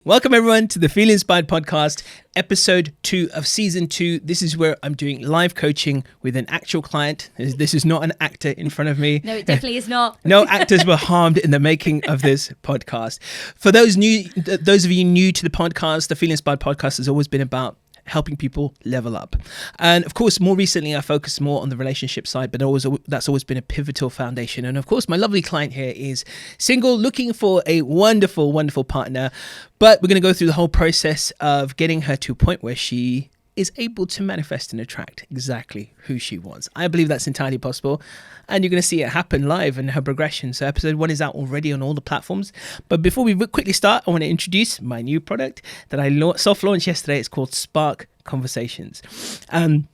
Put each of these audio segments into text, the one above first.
Welcome everyone to the Feel Inspired podcast, episode 2 of season 2. This is where I'm doing live coaching with an actual client. This is not an actor in front of me. No, it definitely is not. No actors were harmed in the making of this podcast. For those of you new to the podcast, the Feel Inspired podcast has always been about helping people level up. And of course, more recently, I focus more on the relationship side, but that's always been a pivotal foundation. And of course, my lovely client here is single, looking for a wonderful, wonderful partner. But we're going to go through the whole process of getting her to a point where she is able to manifest and attract exactly who she wants. I believe that's entirely possible. And you're going to see it happen live in her progression. So episode 1 is out already on all the platforms. But before we quickly start, I want to introduce my new product that I soft-launched yesterday. It's called Spark Conversations. And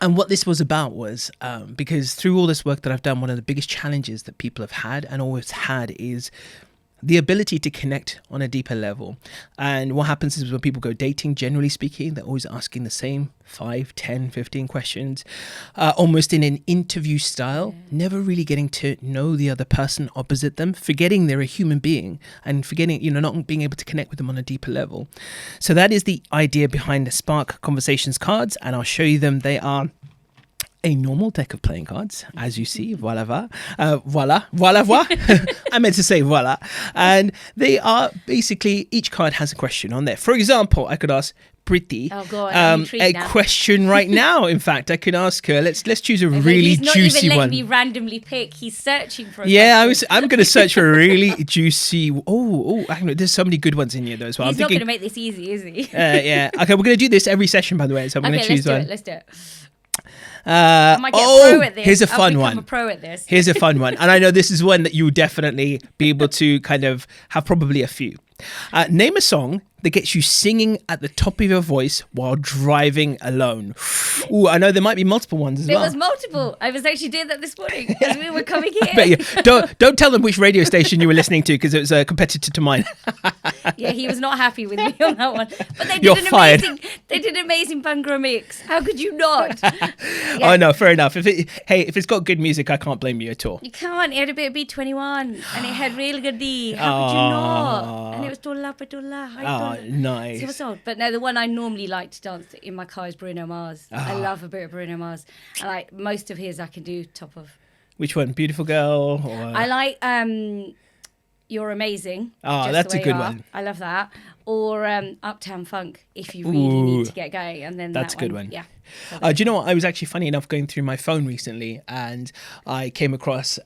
what this was about was, because through all this work that I've done, one of the biggest challenges that people have had and always had is the ability to connect on a deeper level. And what happens is when people go dating, generally speaking, they're always asking the same 5, 10, 15 questions, almost in an interview style, never really getting to know the other person opposite them, forgetting they're a human being and forgetting, not being able to connect with them on a deeper level. So that is the idea behind the Spark Conversations cards. And I'll show you them. They are a normal deck of playing cards, as you see, voila. I meant to say voila. And they are basically, each card has a question on there. For example, I could ask Pritti a question right now. In fact, I could ask her, let's choose a really juicy one. He's not even letting me randomly pick. He's searching for a question. I'm going to search for a really juicy. There's so many good ones in here though as well. He's not going to make this easy, is he? Yeah. Okay, we're going to do this every session, by the way. So I'm going to choose one. Let's do it. I might get a pro at this. Here's a fun one. A pro at this. Here's a fun one. And I know this is one that you'll definitely be able to kind of have probably a few. Name a song that gets you singing at the top of your voice while driving alone. Ooh, I know there might be multiple ones as well. There was multiple. I was actually doing that this morning as we were coming here. But yeah, don't tell them which radio station you were listening to because it was a competitor to mine. Yeah, he was not happy with me on that one. But they did an amazing Bhangra mix. How could you not? Yeah. Oh no, fair enough. If it's got good music, I can't blame you at all. You can't. It had a bit of B21 and it had really good D. How could you not? And it was Dolla Padolla. Nice. But no, the one I normally like to dance in my car is Bruno Mars. I love a bit of Bruno Mars. I like most of his I can do top of. Which one? Beautiful Girl? Or... I like You're Amazing. Oh, that's a good one. I love that. Or Uptown Funk if you really need to get going. And then that's a good one. Yeah. Do you know what? I was actually funny enough going through my phone recently and I came across,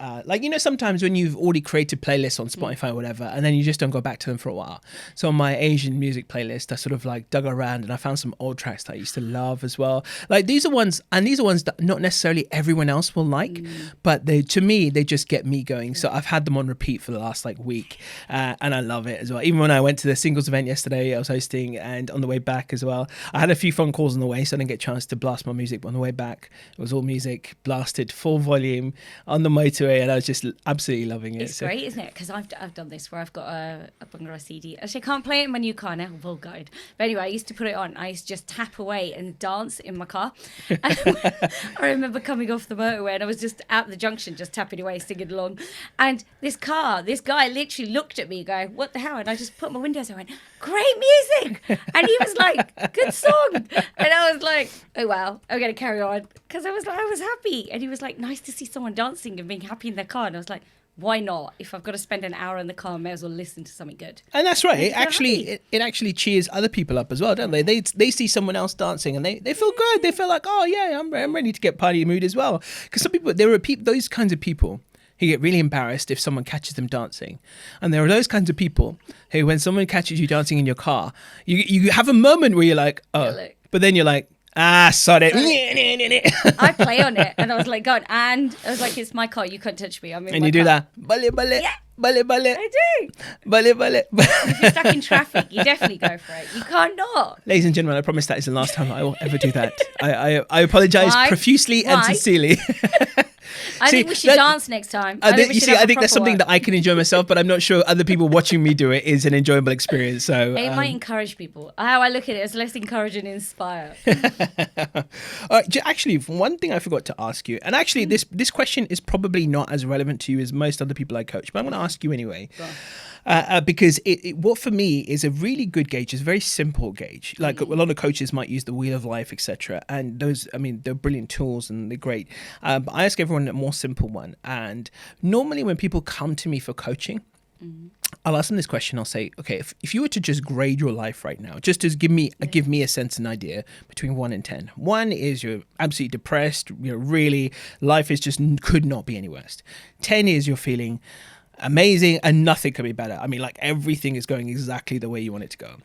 sometimes when you've already created playlists on Spotify or whatever, and then you just don't go back to them for a while. So on my Asian music playlist, I sort of dug around and I found some old tracks that I used to love as well. These are ones that not necessarily everyone else will like, but to me, they just get me going. So I've had them on repeat for the last week and I love it as well. Even when I went to the singles event yesterday, I was hosting, and on the way back as well, I had a few phone calls on the way, so I didn't get a chance to blast my music. But on the way back, it was all music blasted full volume on the motorway, and I was just absolutely loving it. It's great, isn't it? Because I've done this where I've got a Bhangra CD. Actually, I can't play it in my new car now, full guide. But anyway, I used to put it on. I used to just tap away and dance in my car. I remember coming off the motorway and I was just at the junction, just tapping away, singing along. And this guy literally looked at me going, "What the hell?" And I just put my windows on and went, "Great music!" And he was like, "Good song." And I was like, "Oh wow, I'm going to carry on." Because I was happy. And he was like, "Nice to see someone dancing and being happy in their car." And I was like, why not? If I've got to spend an hour in the car, I may as well listen to something good. And that's right. It actually cheers other people up as well, don't they? They see someone else dancing and they feel good. They feel like, oh yeah, I'm ready to get party mood as well. Because some people, there are those kinds of people who get really embarrassed if someone catches them dancing. And there are those kinds of people who, when someone catches you dancing in your car, you have a moment where you're like, oh, but then you're like, sorry. I play on it and I was like, God, and I was like, it's my car, you can't touch me. I'm in and my you car. do that. Bale, bale. Yeah. Bale, bale. I do. Bale, bale. If you're stuck in traffic, you definitely go for it. You can't not. Ladies and gentlemen, I promise that is the last time I will ever do that. I apologise profusely and sincerely. I think we should dance next time. I think that's something that I can enjoy myself, but I'm not sure other people watching me do it is an enjoyable experience. So it might encourage people. How I look at it is less encourage and inspire. Actually, one thing I forgot to ask you, and actually this question is probably not as relevant to you as most other people I coach, but I'm going to ask you anyway. Because what for me is a really good gauge is a very simple gauge. Like a lot of coaches might use the Wheel of Life, etc. And those, I mean, they're brilliant tools and they're great. But I ask everyone a more simple one. And normally when people come to me for coaching, I'll ask them this question. I'll say, okay, if you were to just grade your life right now, just to give me a sense and idea between 1 and 10. 1 is you're absolutely depressed. Really, life is just could not be any worse. 10 is you're feeling amazing and nothing could be better. I mean, like everything is going exactly the way you want it to go.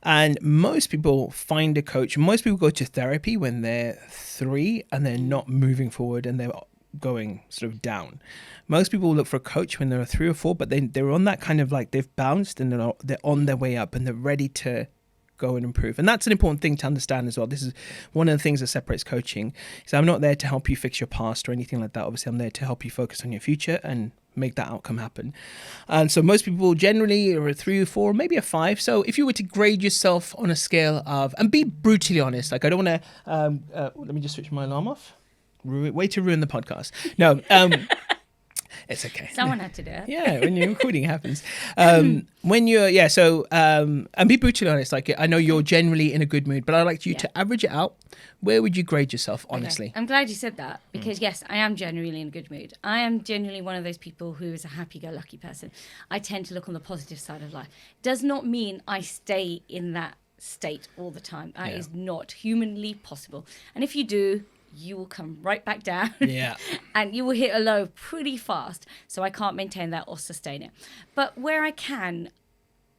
And most people find a coach. Most people go to therapy when they're 3 and they're not moving forward and they're going sort of down. Most people look for a coach when they're 3 or 4, but they're on that kind of like they've bounced and they're on their way up and they're ready to go and improve. And that's an important thing to understand as well. This is one of the things that separates coaching. So I'm not there to help you fix your past or anything like that. Obviously, I'm there to help you focus on your future and make that outcome happen. And so most people generally are a 3 or 4, maybe a 5. So if you were to grade yourself on a scale of, and be brutally honest, like I don't want to, let me just switch my alarm off. Way to ruin the podcast. No, it's okay. Someone had to do it. Yeah, when you're recording, it happens. When you're, and be brutally honest, like I know you're generally in a good mood, but I'd like you to average it out. Where would you grade yourself, honestly? Okay. I'm glad you said that because, yes, I am generally in a good mood. I am genuinely one of those people who is a happy-go-lucky person. I tend to look on the positive side of life. Does not mean I stay in that state all the time. That is not humanly possible. And if you do, you will come right back down and you will hit a low pretty fast. So I can't maintain that or sustain it. But where I can,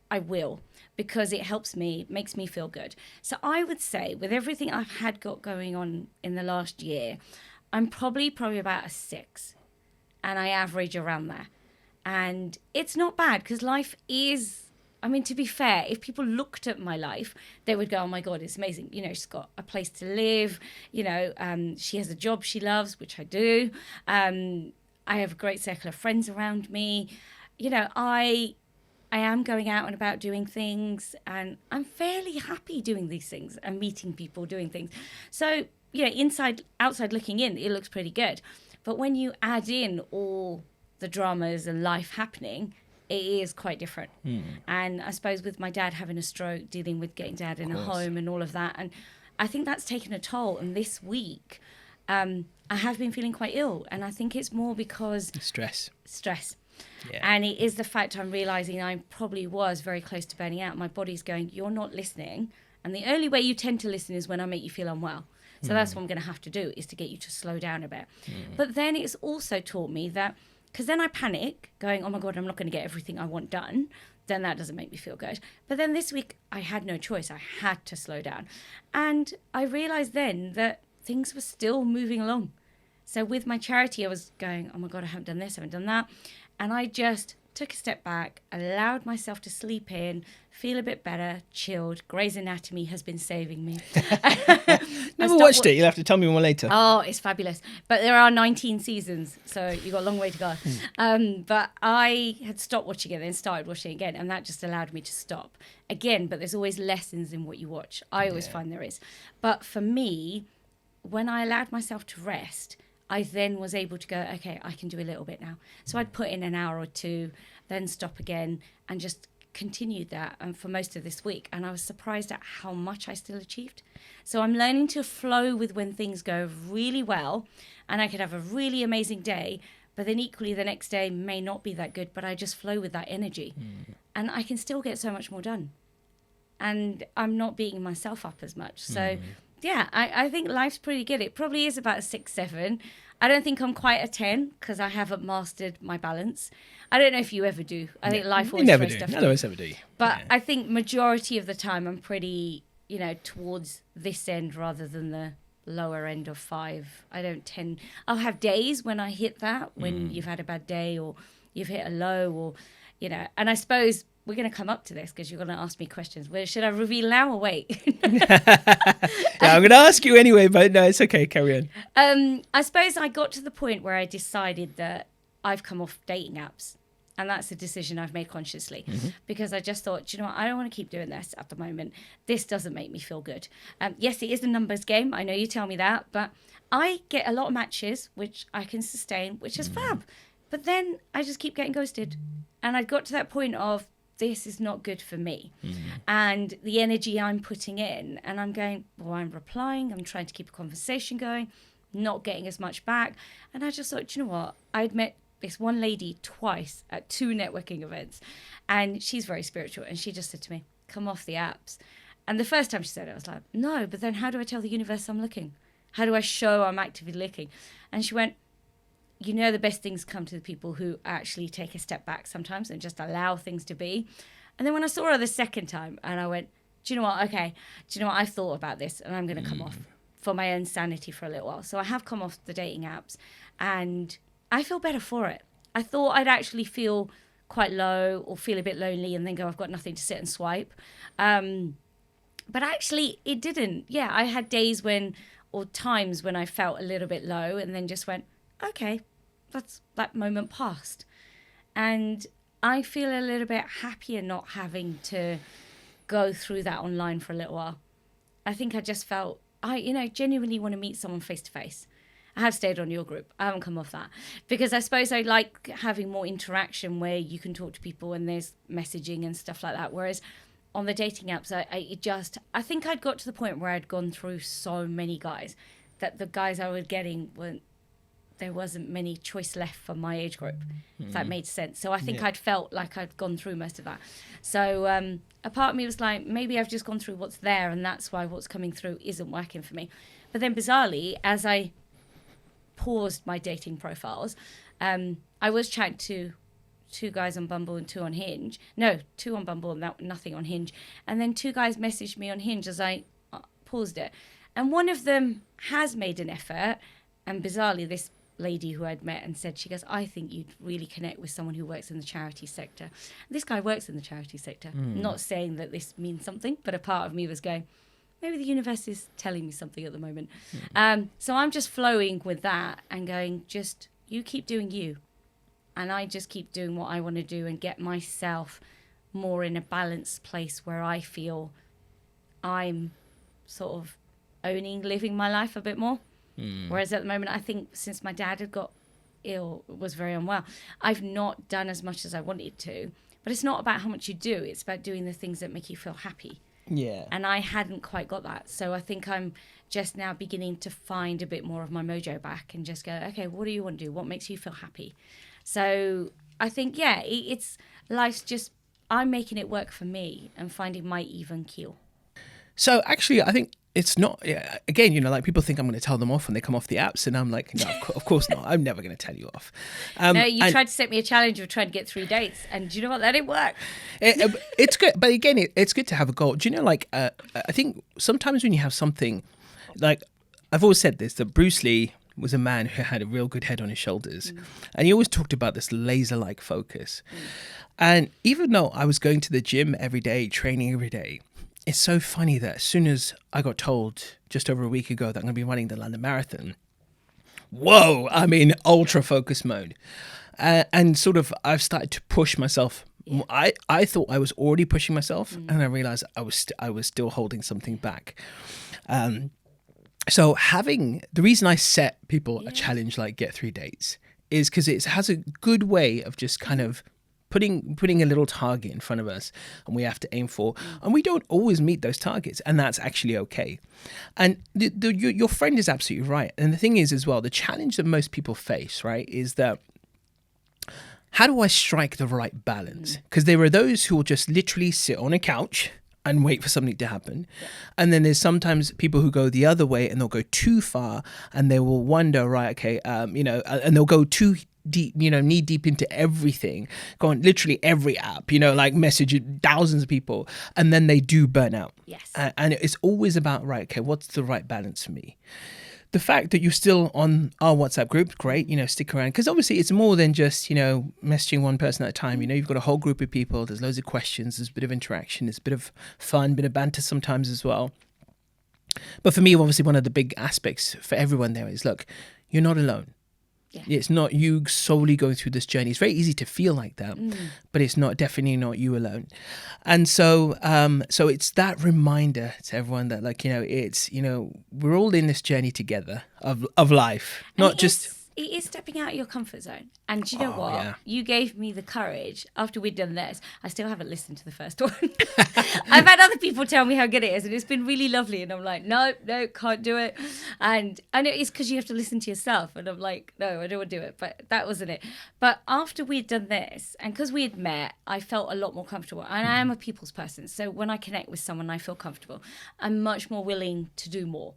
I will, because it helps me, makes me feel good. So I would say with everything I've got going on in the last year, I'm probably about a 6 and I average around there. And it's not bad because life is, I mean, to be fair, if people looked at my life, they would go, oh my God, it's amazing. You know, she's got a place to live. You know, she has a job she loves, which I do. I have a great circle of friends around me. You know, I am going out and about doing things and I'm fairly happy doing these things and meeting people, doing things. So, you know, outside looking in, it looks pretty good. But when you add in all the dramas and life happening, it is quite different. And I suppose with my dad having a stroke, dealing with getting dad in a home and all of that, and I think that's taken a toll. And this week, I have been feeling quite ill, and I think it's more because stress. Yeah. And it is the fact I'm realizing I probably was very close to burning out. My body's going, you're not listening, and the only way you tend to listen is when I make you feel unwell. So that's what I'm going to have to do, is to get you to slow down a bit. But then it's also taught me that, because then I panic, going, oh my God, I'm not going to get everything I want done. Then that doesn't make me feel good. But then this week, I had no choice. I had to slow down. And I realized then that things were still moving along. So with my charity, I was going, oh my God, I haven't done this, I haven't done that. And I just took a step back, allowed myself to sleep in, feel a bit better, chilled. Grey's Anatomy has been saving me. Never watched it. You'll have to tell me more later. Oh, it's fabulous. But there are 19 seasons, so you've got a long way to go. But I had stopped watching it, then started watching it again, and that just allowed me to stop. Again, but there's always lessons in what you watch. I always find there is. But for me, when I allowed myself to rest, I then was able to go, okay, I can do a little bit now. So I'd put in an hour or 2, then stop again, and just continued that for most of this week. And I was surprised at how much I still achieved. So I'm learning to flow with when things go really well, and I could have a really amazing day, but then equally the next day may not be that good, but I just flow with that energy. And I can still get so much more done. And I'm not beating myself up as much. So yeah, I think life's pretty good. It probably is about a 6, 7. I don't think I'm quite a 10 because I haven't mastered my balance. I don't know if you ever do. I think life always throws stuff. None of us ever do. But I think majority of the time I'm pretty, you know, towards this end rather than the lower end of 5. I'll have days when I hit that, when you've had a bad day or you've hit a low or, you know, and I suppose we're going to come up to this because you're going to ask me questions. Well, should I reveal now or wait? I'm going to ask you anyway, but no, it's okay. Carry on. I suppose I got to the point where I decided that I've come off dating apps. And that's a decision I've made consciously because I just thought, you know what, I don't want to keep doing this at the moment. This doesn't make me feel good. Yes, it is a numbers game. I know you tell me that, but I get a lot of matches, which I can sustain, which is fab. But then I just keep getting ghosted. And I got to that point of, this is not good for me. And the energy I'm putting in, and I'm going, well, I'm replying, I'm trying to keep a conversation going, not getting as much back. And I just thought, you know what? I'd met this one lady twice at 2 networking events, and she's very spiritual. And she just said to me, come off the apps. And the first time she said it, I was like, no, but then how do I tell the universe I'm looking? How do I show I'm actively looking? And she went, you know, the best things come to the people who actually take a step back sometimes and just allow things to be. And then when I saw her the second time, and I went, do you know what? Okay, do you know what? I've thought about this, and I'm going to come off for my own sanity for a little while. So I have come off the dating apps, and I feel better for it. I thought I'd actually feel quite low or feel a bit lonely and then go, I've got nothing to sit and swipe. But actually, it didn't. Yeah, I had days when, or times when I felt a little bit low and then just went, okay, that moment passed. And I feel a little bit happier not having to go through that online for a little while. I think I just felt, I genuinely want to meet someone face to face. I have stayed on your group. I haven't come off that. Because I suppose I like having more interaction where you can talk to people and there's messaging and stuff like that. Whereas on the dating apps, I think I'd got to the point where I'd gone through so many guys that the guys I was getting weren't, there wasn't many choice left for my age group, if that made sense. So I think I'd felt like I'd gone through most of that. So a part of me was like, maybe I've just gone through what's there, and that's why what's coming through isn't working for me. But then bizarrely, as I paused my dating profiles, I was chatting to 2 guys on Bumble and 2 on Hinge. No, 2 on Bumble and nothing on Hinge. And then 2 guys messaged me on Hinge as I paused it. And one of them has made an effort, and bizarrely, this lady who I'd met and said, she goes, I think you'd really connect with someone who works in the charity sector. This guy works in the charity sector. Not saying that this means something, but a part of me was going, maybe the universe is telling me something at the moment. So I'm just flowing with that and going, just you keep doing you. And I just keep doing what I want to do and get myself more in a balanced place where I feel I'm sort of owning living my life a bit more. Whereas at the moment, I think since my dad had got ill, was very unwell, I've not done as much as I wanted to. But it's not about how much you do. It's about doing the things that make you feel happy. Yeah. And I hadn't quite got that. So I think I'm just now beginning to find a bit more of my mojo back and just go, okay, what do you want to do? What makes you feel happy? So I think, it's life's just, I'm making it work for me and finding my even keel. So actually, I think it's not, again, like people think I'm going to tell them off when they come off the apps. And I'm like, no, of course not. I'm never going to tell you off. No, you tried to set me a challenge of trying to get 3 dates. And do you know what? That didn't work. It's good. But again, it's good to have a goal. Do you know, like, I think sometimes when you have something, like I've always said this, that Bruce Lee was a man who had a real good head on his shoulders. And he always talked about this laser-like focus. And even though I was going to the gym every day, training every day, it's so funny that as soon as I got told just over a week ago that I'm going to be running the London Marathon, whoa, I'm in ultra focus mode. And sort of I've started to push myself. I thought I was already pushing myself, and I realized I was still holding something back. So the reason I set people a challenge like get 3 dates is because it has a good way of just kind of putting a little target in front of us, and we have to aim for, and we don't always meet those targets, and that's actually okay. And your friend is absolutely right. And the thing is as well, the challenge that most people face, right, is that how do I strike the right balance? Because there are those who will just literally sit on a couch and wait for something to happen. And then there's sometimes people who go the other way and they'll go too far and they will wonder, right, okay, and they'll go too deep, knee deep into everything, go on literally every app, like message thousands of people, and then they do burn out. Yes. And it's always about, right, okay, what's the right balance for me? The fact that you're still on our WhatsApp group, great, stick around. Because obviously it's more than just, messaging one person at a time. You've got a whole group of people. There's loads of questions. There's a bit of interaction. There's a bit of fun, bit of banter sometimes as well. But for me, obviously, one of the big aspects for everyone there is, look, you're not alone. Yeah. It's not you solely going through this journey. It's very easy to feel like that, but it's definitely not you alone. And so it's that reminder to everyone that, like, it's, we're all in this journey together of life, not just it is stepping out of your comfort zone. And do you know what? Yeah. You gave me the courage after we'd done this. I still haven't listened to the first one. I've had other people tell me how good it is, and it's been really lovely. And I'm like, no, can't do it. And I know it's because you have to listen to yourself. And I'm like, no, I don't want to do it. But that wasn't it. But after we'd done this, and because we had met, I felt a lot more comfortable. And I am a people's person. So when I connect with someone, I feel comfortable. I'm much more willing to do more.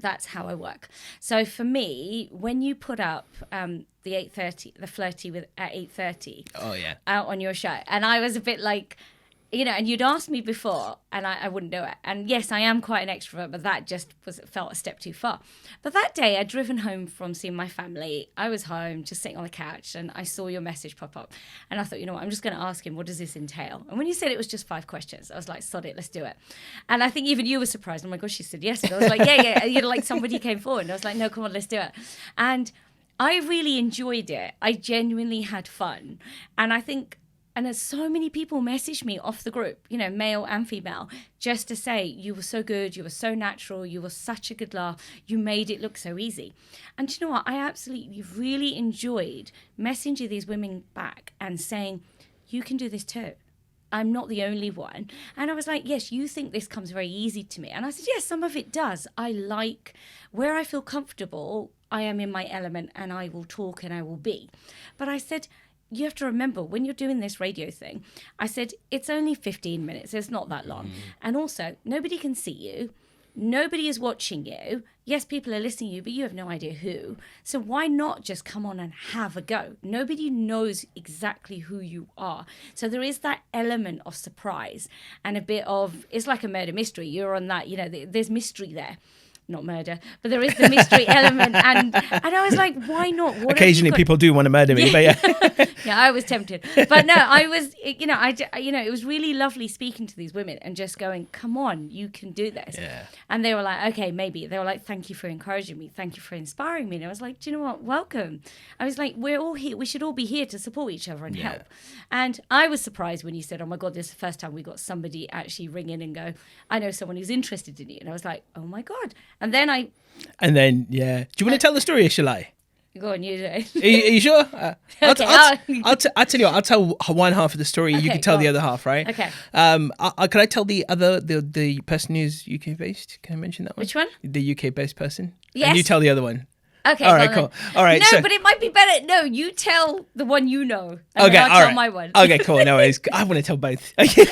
That's how I work. So for me, when you put up the 8:30, the flirty with at 8:30, out on your show, and I was a bit like, and you'd asked me before, and I wouldn't do it. And yes, I am quite an extrovert, but that just felt a step too far. But that day, I'd driven home from seeing my family. I was home, just sitting on the couch, and I saw your message pop up. And I thought, you know what, I'm just going to ask him, what does this entail? And when you said it was just 5 questions, I was like, sod it, let's do it. And I think even you were surprised. Oh my gosh, she said yes. And I was like, yeah. And like somebody came forward, and I was like, no, come on, let's do it. And I really enjoyed it. I genuinely had fun. And I think... And there's so many people message me off the group, male and female, just to say, you were so good, you were so natural, you were such a good laugh, you made it look so easy. And you know what? I absolutely really enjoyed messaging these women back and saying, you can do this too. I'm not the only one. And I was like, yes, you think this comes very easy to me. And I said, yes, some of it does. I like where I feel comfortable, I am in my element and I will talk and I will be. But I said, you have to remember when you're doing this radio thing, I said, it's only 15 minutes. It's not that long. And also, nobody can see you. Nobody is watching you. Yes, people are listening to you, but you have no idea who. So why not just come on and have a go? Nobody knows exactly who you are. So there is that element of surprise and a bit of, it's like a murder mystery. You're on that, there's mystery there. Not murder, but there is the mystery element, and I was like, why not? Occasionally, people do want to murder me, but yeah, yeah, I was tempted, but no, I was, it was really lovely speaking to these women and just going, come on, you can do this, and they were like, okay, maybe. They were like, thank you for encouraging me, thank you for inspiring me, and I was like, do you know what? Welcome. I was like, we're all here. We should all be here to support each other and help. And I was surprised when you said, oh my God, this is the first time we got somebody actually ring in and go, I know someone who's interested in you, and I was like, oh my God. And then, do you want to tell the story or shall I? Go on, you do it. Are you sure? I'll tell you what, I'll tell one half of the story. Okay, you can tell the other half, right? Okay. Can I tell the person who's UK based? Can I mention that one? Which one? The UK based person. Yes. And you tell the other one. Okay. All right, cool. All right. No, but it might be better. No, you tell the one you know. And then I'll tell my one. Okay, cool. No worries. I want to tell both. Okay,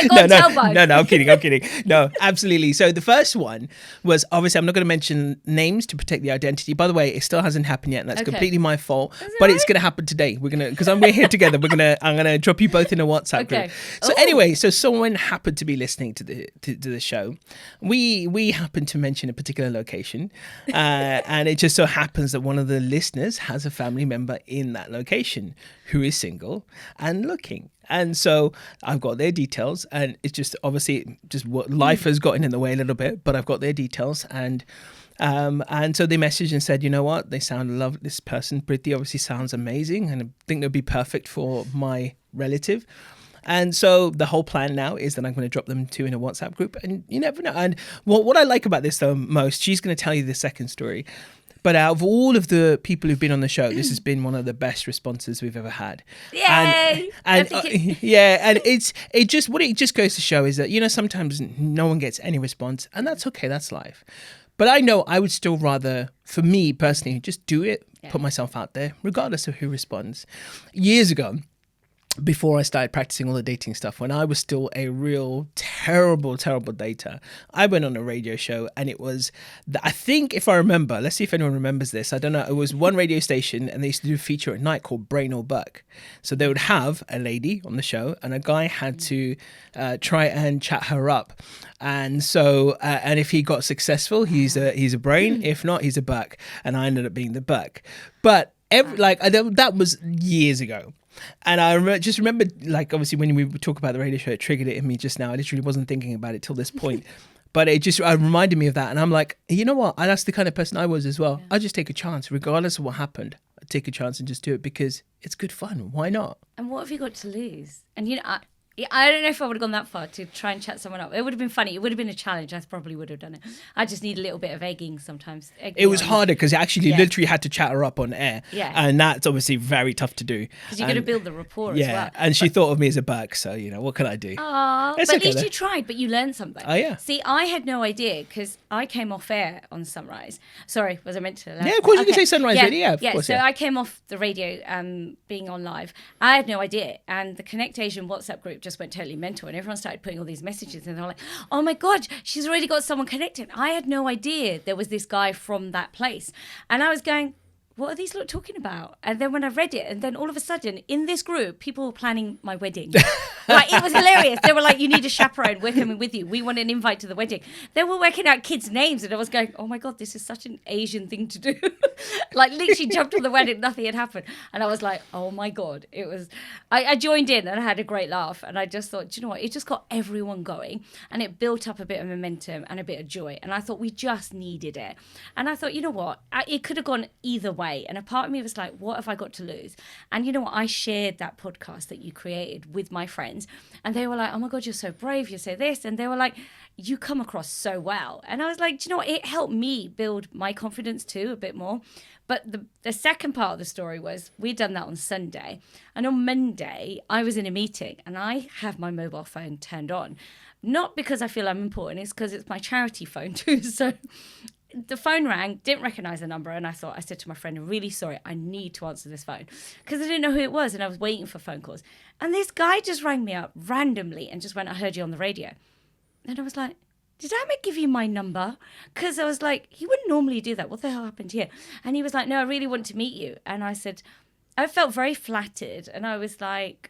go on, tell both. No, I'm kidding. No, absolutely. So the first one was, obviously, I'm not going to mention names to protect the identity. By the way, it still hasn't happened yet, and that's completely my fault. But it's going to happen today. Because we're here together. I'm gonna drop you both in a WhatsApp group. So anyway, so someone happened to be listening to the show. We happened to mention a particular location, and it just so happens that one of the listeners has a family member in that location who is single and looking. And so I've got their details, and it's just obviously just what life has gotten in the way a little bit, but I've got their details, and so they messaged and said, you know what, they sound lovely. This person, Pritti, obviously sounds amazing, and I think they'd be perfect for my relative. And so the whole plan now is that I'm going to drop them two in a WhatsApp group, and you never know. And what I like about this though most, she's going to tell you the second story. But out of all of the people who've been on the show, this has been one of the best responses we've ever had. Yay! And it just goes to show is that, sometimes no one gets any response, and that's okay, that's life. But I know I would still rather, for me personally, just do it, put myself out there, regardless of who responds. Years ago, before I started practicing all the dating stuff, when I was still a real terrible dater, I went on a radio show, and it was, I think if I remember, let's see if anyone remembers this, I don't know, it was one radio station, and they used to do a feature at night called Brain or Buck. So they would have a lady on the show, and a guy had to try and chat her up. And so, and if he got successful, he's a brain. If not, he's a buck. And I ended up being the buck. But that was years ago. And I remember, like, obviously when we talk about the radio show, it triggered it in me just now. I literally wasn't thinking about it till this point. But it just reminded me of that. And I'm like, you know what? That's the kind of person I was as well. I just take a chance, regardless of what happened. I take a chance and just do it because it's good fun. Why not? And what have you got to lose? And, Yeah, I don't know if I would have gone that far to try and chat someone up. It would have been funny. It would have been a challenge. I probably would have done it. I just need a little bit of egging sometimes. It was harder because actually Yeah. literally had to chat her up on air. Yeah. And that's obviously very tough to do. Because you've got to build the rapport Yeah. as well. And she thought of me as a Burke. So, what can I do? Oh, It's but okay at least though. you tried, but you learned something. Oh, yeah. See, I had no idea because I came off air on Sunrise. Sorry, was I meant to? Yeah, of course you can say Sunrise Radio. Yeah, of course, So yeah. I came off the radio being on live. I had no idea. And the Connect Asian WhatsApp group just went totally mental. And everyone started putting all these messages. And they're like, oh my God, she's already got someone connected. I had no idea there was this guy from that place. And I was going, what are these lot talking about? And then when I read it, and then all of a sudden in this group, people were planning my wedding. Like, it was hilarious. They were like, you need a chaperone. We're coming with you. We want an invite to the wedding. They were working out kids' names. And I was going, oh my God, this is such an Asian thing to do. Like, literally jumped on the wedding. Nothing had happened. And I was like, oh my God. It was, I joined in and I had a great laugh. And I just thought, do you know what? It just got everyone going. And it built up a bit of momentum and a bit of joy. And I thought we just needed it. And I thought, you know what? It could have gone either way. And a part of me was like, what have I got to lose? And you know what? I shared that podcast that you created with my friends. And they were like, oh my God, you're so brave. You say this. And they were like, you come across so well. And I was like, do you know what? It helped me build my confidence too a bit more. But the second part of the story was we'd done that on Sunday. And on Monday, I was in a meeting and I have my mobile phone turned on. Not because I feel I'm important. It's because it's my charity phone too. So the phone rang, didn't recognize the number, and I said to my friend, I'm really sorry, I need to answer this phone, because I didn't know who it was, and I was waiting for phone calls. And this guy just rang me up randomly and just went, I heard you on the radio. And I was like, did Amit give you my number? Because I was like, he wouldn't normally do that. What the hell happened here? And he was like, no, I really want to meet you. And I said, I felt very flattered, and I was like,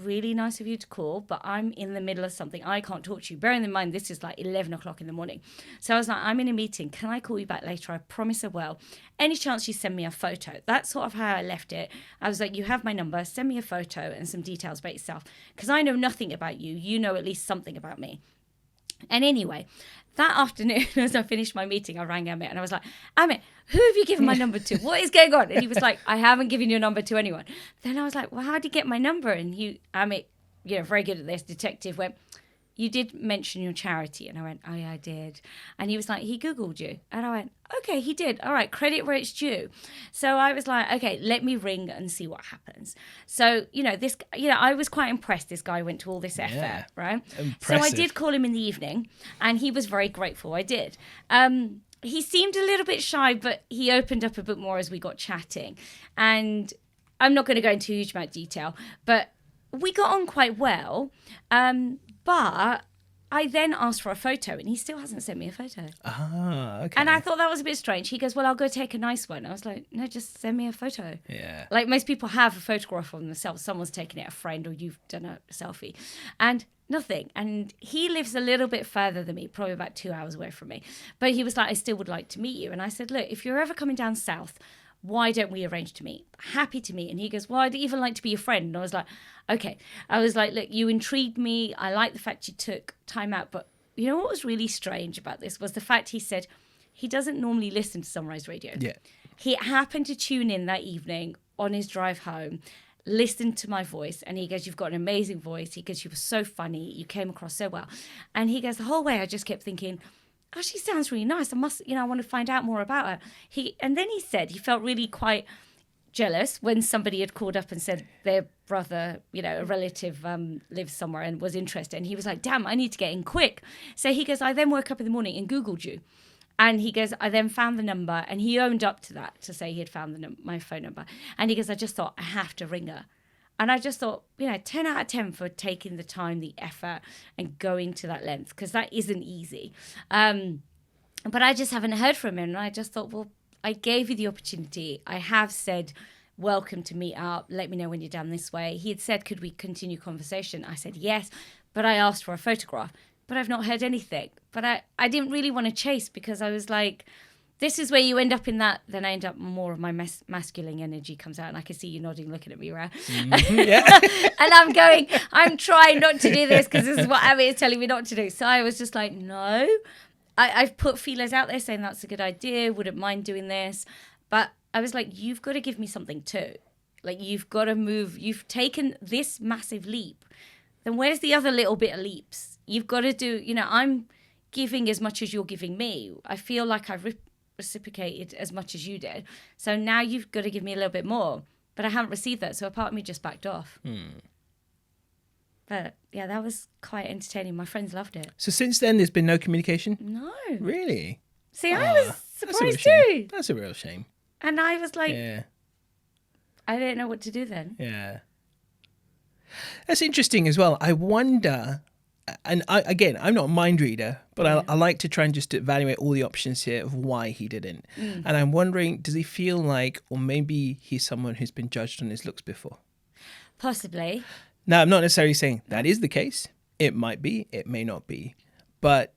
really nice of you to call, but I'm in the middle of something. I can't talk to you. Bearing in mind, this is like 11 o'clock in the morning. So I was like, I'm in a meeting. Can I call you back later? I promise I will. Any chance you send me a photo? That's sort of how I left it. I was like, you have my number. Send me a photo and some details about yourself, because I know nothing about you. You know at least something about me. And anyway, that afternoon, as I finished my meeting, I rang Amit and I was like, Amit, who have you given my number to? What is going on? And he was like, I haven't given your number to anyone. Then I was like, well, how did you get my number? And Amit, very good at this, detective, went, you did mention your charity. And I went, oh yeah, I did. And he was like, he Googled you. And I went, okay, he did. All right, credit where it's due. So I was like, okay, let me ring and see what happens. So, I was quite impressed. This guy went to all this effort, right? Impressive. So I did call him in the evening and he was very grateful I did. He seemed a little bit shy, but he opened up a bit more as we got chatting. And I'm not going to go into a huge amount of detail, but we got on quite well. But I then asked for a photo and he still hasn't sent me a photo. Ah, okay. And I thought that was a bit strange. He goes, well, I'll go take a nice one. I was like, no, just send me a photo. Yeah. Like most people have a photograph of themselves. Someone's taken it, a friend, or you've done a selfie. And nothing. And he lives a little bit further than me, probably about 2 hours away from me. But he was like, I still would like to meet you. And I said, look, if you're ever coming down south, why don't we arrange to meet? Happy to meet. And he goes, well, I'd even like to be your friend. And I was like, okay. I was like, look, you intrigued me. I like the fact you took time out. But you know what was really strange about this was the fact he said he doesn't normally listen to Sunrise Radio. Yeah. He happened to tune in that evening on his drive home, listened to my voice, and he goes, you've got an amazing voice. He goes, you were so funny. You came across so well. And he goes, the whole way I just kept thinking, oh, she sounds really nice. I want to find out more about her. And then he said he felt really quite jealous when somebody had called up and said their brother, a relative lives somewhere and was interested. And he was like, damn, I need to get in quick. So he goes, I then woke up in the morning and Googled you. And he goes, I then found the number. And he owned up to that, to say he had found my phone number. And he goes, I just thought, I have to ring her. And I just thought, 10 out of 10 for taking the time, the effort, and going to that length, because that isn't easy. But I just haven't heard from him. And I just thought, well, I gave you the opportunity. I have said, welcome to meet up. Let me know when you're down this way. He had said, could we continue conversation? I said, yes. But I asked for a photograph. But I've not heard anything. But I didn't really want to chase, because I was like, this is where you end up in that. Then I end up more of my masculine energy comes out, and I can see you nodding, looking at me, right? Mm-hmm, yeah. And I'm trying not to do this because this is what Amit is telling me not to do. So I was just like, no. I've put feelers out there saying that's a good idea, wouldn't mind doing this. But I was like, you've got to give me something too. Like, you've got to move. You've taken this massive leap. then where's the other little bit of leaps? You've got to do, I'm giving as much as you're giving me. I feel like I've reciprocated as much as you did. So now you've got to give me a little bit more. But I haven't received that. So a part of me just backed off. But yeah, that was quite entertaining. My friends loved it. So since then, there's been no communication? No. Really? See, I was surprised too. That's a real shame. And I was like, Yeah. I didn't know what to do then. Yeah. That's interesting as well. I wonder, and I'm not a mind reader, but I like to try and just evaluate all the options here of why he didn't. And I'm wondering, does he feel like, or maybe he's someone who's been judged on his looks before? Possibly. Now, I'm not necessarily saying that is the case. It might be, it may not be. But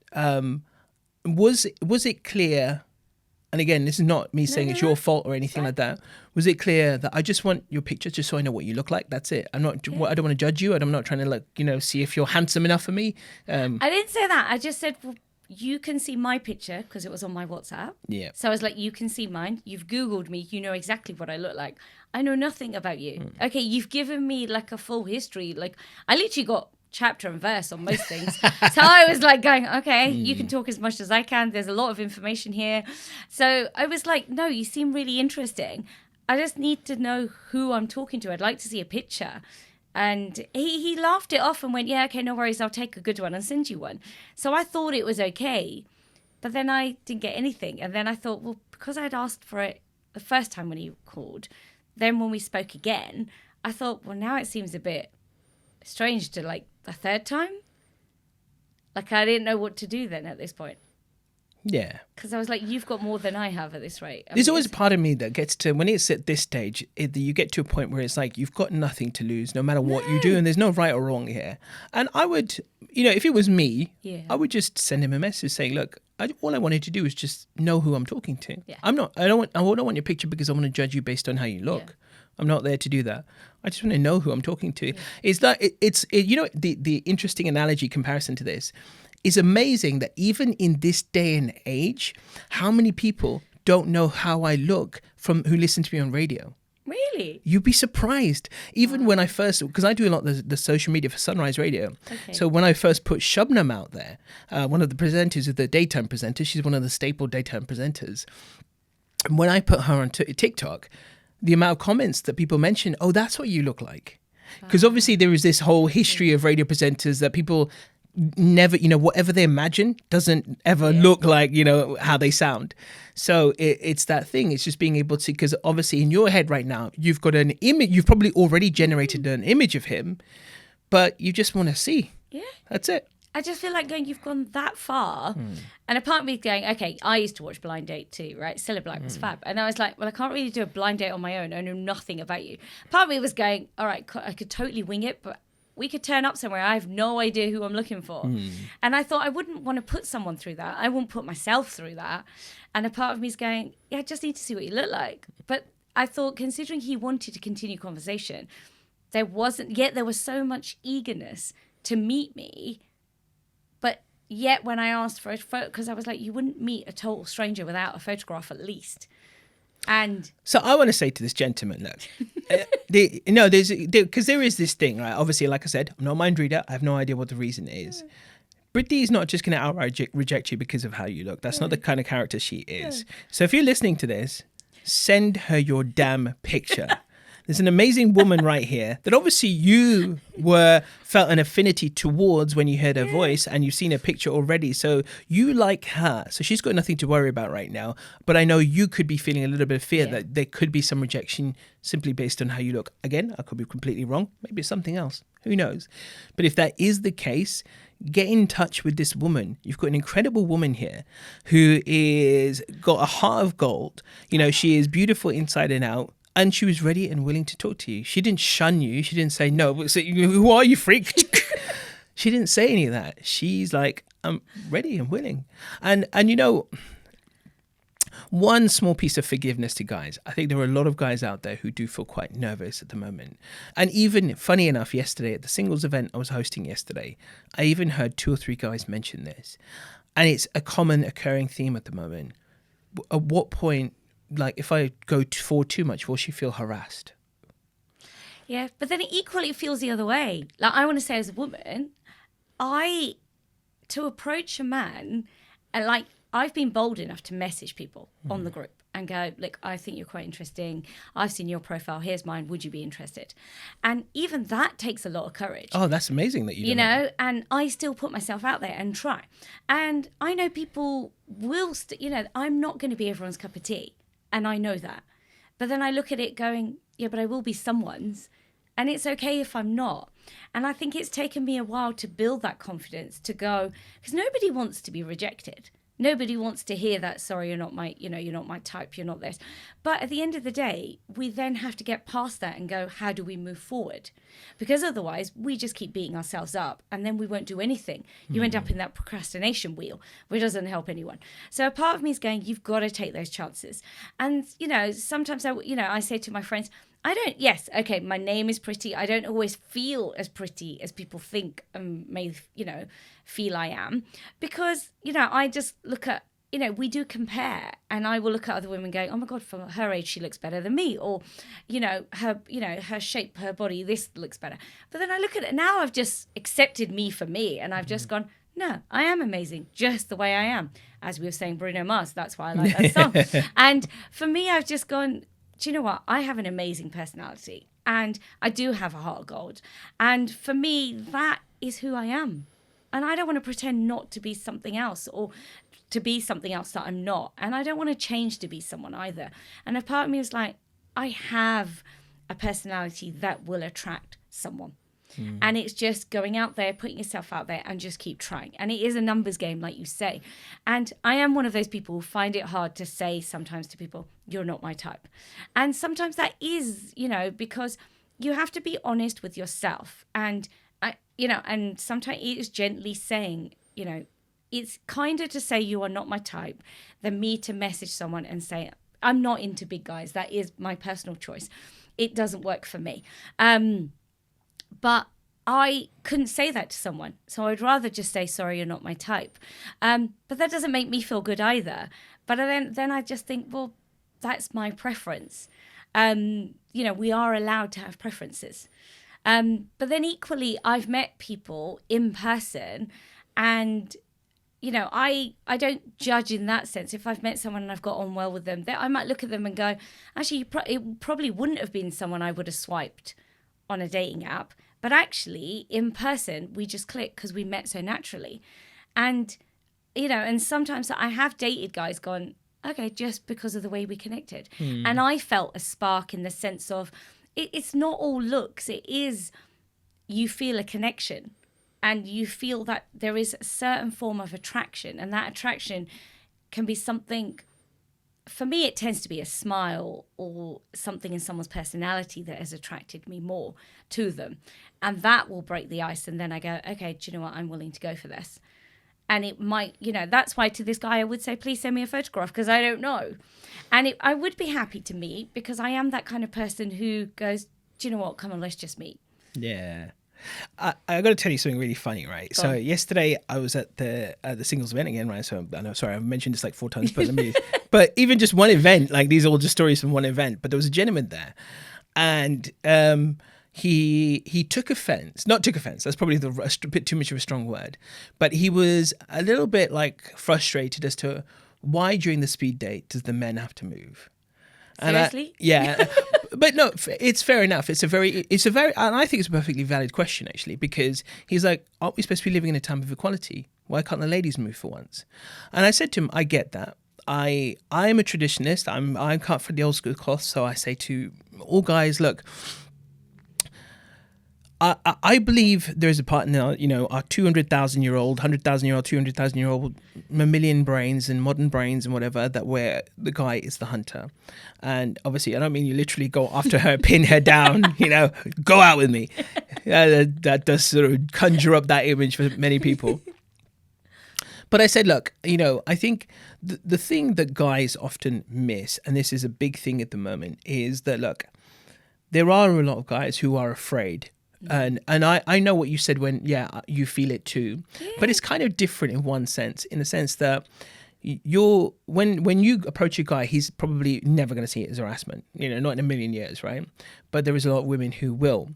was it clear? And again, this is not me saying it's your fault or anything like that. Was it clear that I just want your picture just so I know what you look like? That's it. I don't want to judge you. I'm not trying to see if you're handsome enough for me. I didn't say that. I just said, well, you can see my picture because it was on my WhatsApp. Yeah. So I was like, you can see mine. You've Googled me. You know exactly what I look like. I know nothing about you. Okay, you've given me like a full history. Like I literally got chapter and verse on most things. So I was like going, okay, you can talk as much as I can. There's a lot of information here. So I was like, no, you seem really interesting. I just need to know who I'm talking to. I'd like to see a picture. And he laughed it off and went, yeah, okay, no worries. I'll take a good one and send you one. So I thought it was okay. But then I didn't get anything. And then I thought, well, because I'd asked for it the first time when he called, then when we spoke again, I thought, well, now it seems a bit strange to like a third time. Like I didn't know what to do then at this point. Yeah. Because I was like, you've got more than I have at this rate. There's always a part of me that gets to, when it's at this stage, you get to a point where it's like, you've got nothing to lose no matter what you do. And there's no right or wrong here. And I would, if it was me, I would just send him a message saying, look, all I wanted to do is just know who I'm talking to. Yeah. I don't want your picture because I want to judge you based on how you look. Yeah. I'm not there to do that. I just want to know who I'm talking to. Yeah. It's like, the interesting analogy comparison to this is amazing that even in this day and age, how many people don't know how I look from who listen to me on radio? Really? You'd be surprised. Even when I first, because I do a lot of the social media for Sunrise Radio. Okay. So when I first put Shubnam out there, one of the presenters of the daytime presenters, she's one of the staple daytime presenters. And when I put her on TikTok, the amount of comments that people mention, oh, that's what you look like. Because obviously there is this whole history of radio presenters that people never, whatever they imagine doesn't ever look like, how they sound. So it's that thing. It's just being able to, because obviously in your head right now, you've got an image, you've probably already generated an image of him, but you just want to see. Yeah. That's it. I just feel like you've gone that far. And a part of me going, okay, I used to watch Blind Date too, right? Cilla Black was fab. And I was like, well, I can't really do a blind date on my own. I know nothing about you. Part of me was going, all right, I could totally wing it, but we could turn up somewhere. I have no idea who I'm looking for. And I thought I wouldn't want to put someone through that. I wouldn't put myself through that. And a part of me is going, yeah, I just need to see what you look like. But I thought, considering he wanted to continue conversation, there was so much eagerness to meet me. But yet when I asked for a photo, because I was like, you wouldn't meet a total stranger without a photograph at least. And so I want to say to this gentleman, look, because there is this thing, right? Obviously, like I said, I'm not a mind reader. I have no idea what the reason is. Pritti is not just going to outright reject you because of how you look. That's not the kind of character she is. So if you're listening to this, send her your damn picture. There's an amazing woman right here that obviously you felt an affinity towards when you heard her voice, and you've seen her picture already. So you like her. So she's got nothing to worry about right now. But I know you could be feeling a little bit of fear that there could be some rejection simply based on how you look. Again, I could be completely wrong. Maybe it's something else. Who knows? But if that is the case, get in touch with this woman. You've got an incredible woman here who is got a heart of gold. She is beautiful inside and out. And she was ready and willing to talk to you. She didn't shun you. She didn't say, no, so who are you, freak? She didn't say any of that. She's like, I'm ready and willing. And one small piece of forgiveness to guys. I think there are a lot of guys out there who do feel quite nervous at the moment. And even, funny enough, yesterday at the singles event I was hosting yesterday, I even heard 2 or 3 guys mention this. And it's a common occurring theme at the moment. At what point, like if I go forward too much, will she feel harassed? Yeah, but then equally it feels the other way. Like, I want to say, as a woman, to approach a man, and like, I've been bold enough to message people on the group and go, look, I think you're quite interesting. I've seen your profile. Here's mine. Would you be interested? And even that takes a lot of courage. Oh, that's amazing that you know, and I still put myself out there and try. And I know people will, I'm not going to be everyone's cup of tea. And I know that. But then I look at it going, yeah, but I will be someone's. And it's okay if I'm not. And I think it's taken me a while to build that confidence to go, because nobody wants to be rejected. Nobody wants to hear that, sorry, you're not my type, you're not this. But at the end of the day, we then have to get past that and go, how do we move forward? Because otherwise, we just keep beating ourselves up and then we won't do anything. You end up in that procrastination wheel, which doesn't help anyone. So a part of me is going, you've got to take those chances. And, sometimes I say to my friends, my name is Pritti. I don't always feel as pretty as people think and may, feel I am. Because, I just look at, we do compare. And I will look at other women going, oh my God, for her age, she looks better than me. Or, her shape, her body, this looks better. But then I look at it now, I've just accepted me for me. And I've just gone, no, I am amazing just the way I am. As we were saying, Bruno Mars, that's why I like that song. And for me, I've just gone, do you know what? I have an amazing personality and I do have a heart of gold. And for me, that is who I am. And I don't want to pretend not to be something else or to be something else that I'm not. And I don't want to change to be someone either. And a part of me is like, I have a personality that will attract someone. And it's just going out there, putting yourself out there and just keep trying. And it is a numbers game, like you say. And I am one of those people who find it hard to say sometimes to people, you're not my type. And sometimes that is, because you have to be honest with yourself. And, and sometimes it is gently saying, it's kinder to say you are not my type than me to message someone and say, I'm not into big guys. That is my personal choice. It doesn't work for me. But I couldn't say that to someone. So I'd rather just say, sorry, you're not my type. But that doesn't make me feel good either. But then I just think, well, that's my preference. We are allowed to have preferences. But then equally, I've met people in person and, I don't judge in that sense. If I've met someone and I've got on well with them, I might look at them and go, actually, it probably wouldn't have been someone I would have swiped on a dating app. But actually, in person, we just click because we met so naturally. And, and sometimes I have dated guys gone, okay, just because of the way we connected. And I felt a spark in the sense of, it's not all looks. It is, you feel a connection. And you feel that there is a certain form of attraction. And that attraction can be something, for me, it tends to be a smile or something in someone's personality that has attracted me more to them. And that will break the ice. And then I go, okay, do you know what? I'm willing to go for this. And it might, that's why to this guy, I would say, please send me a photograph because I don't know. And I would be happy to meet because I am that kind of person who goes, do you know what? Come on, let's just meet. Yeah. I got to tell you something really funny, right? So yesterday I was at the singles event again, right? So I know, sorry, I've mentioned this like 4 times, but but even just one event, like these are all just stories from one event. But there was a gentleman there, and he took offense. Not took offense. That's probably a bit too much of a strong word. But he was a little bit like frustrated as to why during the speed date does the men have to move. Seriously? Yeah. But no, it's fair enough. It's a very, and I think it's a perfectly valid question actually, because he's like, aren't we supposed to be living in a time of equality? Why can't the ladies move for once? And I said to him, I get that. I am a traditionalist. I'm cut from the old school cloth. So I say to all guys, look, I believe there is a part in our 200,000-year-old, 100,000-year-old, 200,000-year-old mammalian brains and modern brains and whatever, that where the guy is the hunter. And obviously, I don't mean you literally go after her, pin her down, go out with me. That does sort of conjure up that image for many people. But I said, look, I think the thing that guys often miss, and this is a big thing at the moment, is that, look, there are a lot of guys who are afraid. And I know what you said when, you feel it too. Yeah. But it's kind of different in one sense, in the sense that, when you approach a guy, he's probably never going to see it as harassment, not in a million years, right? But there is a lot of women who will,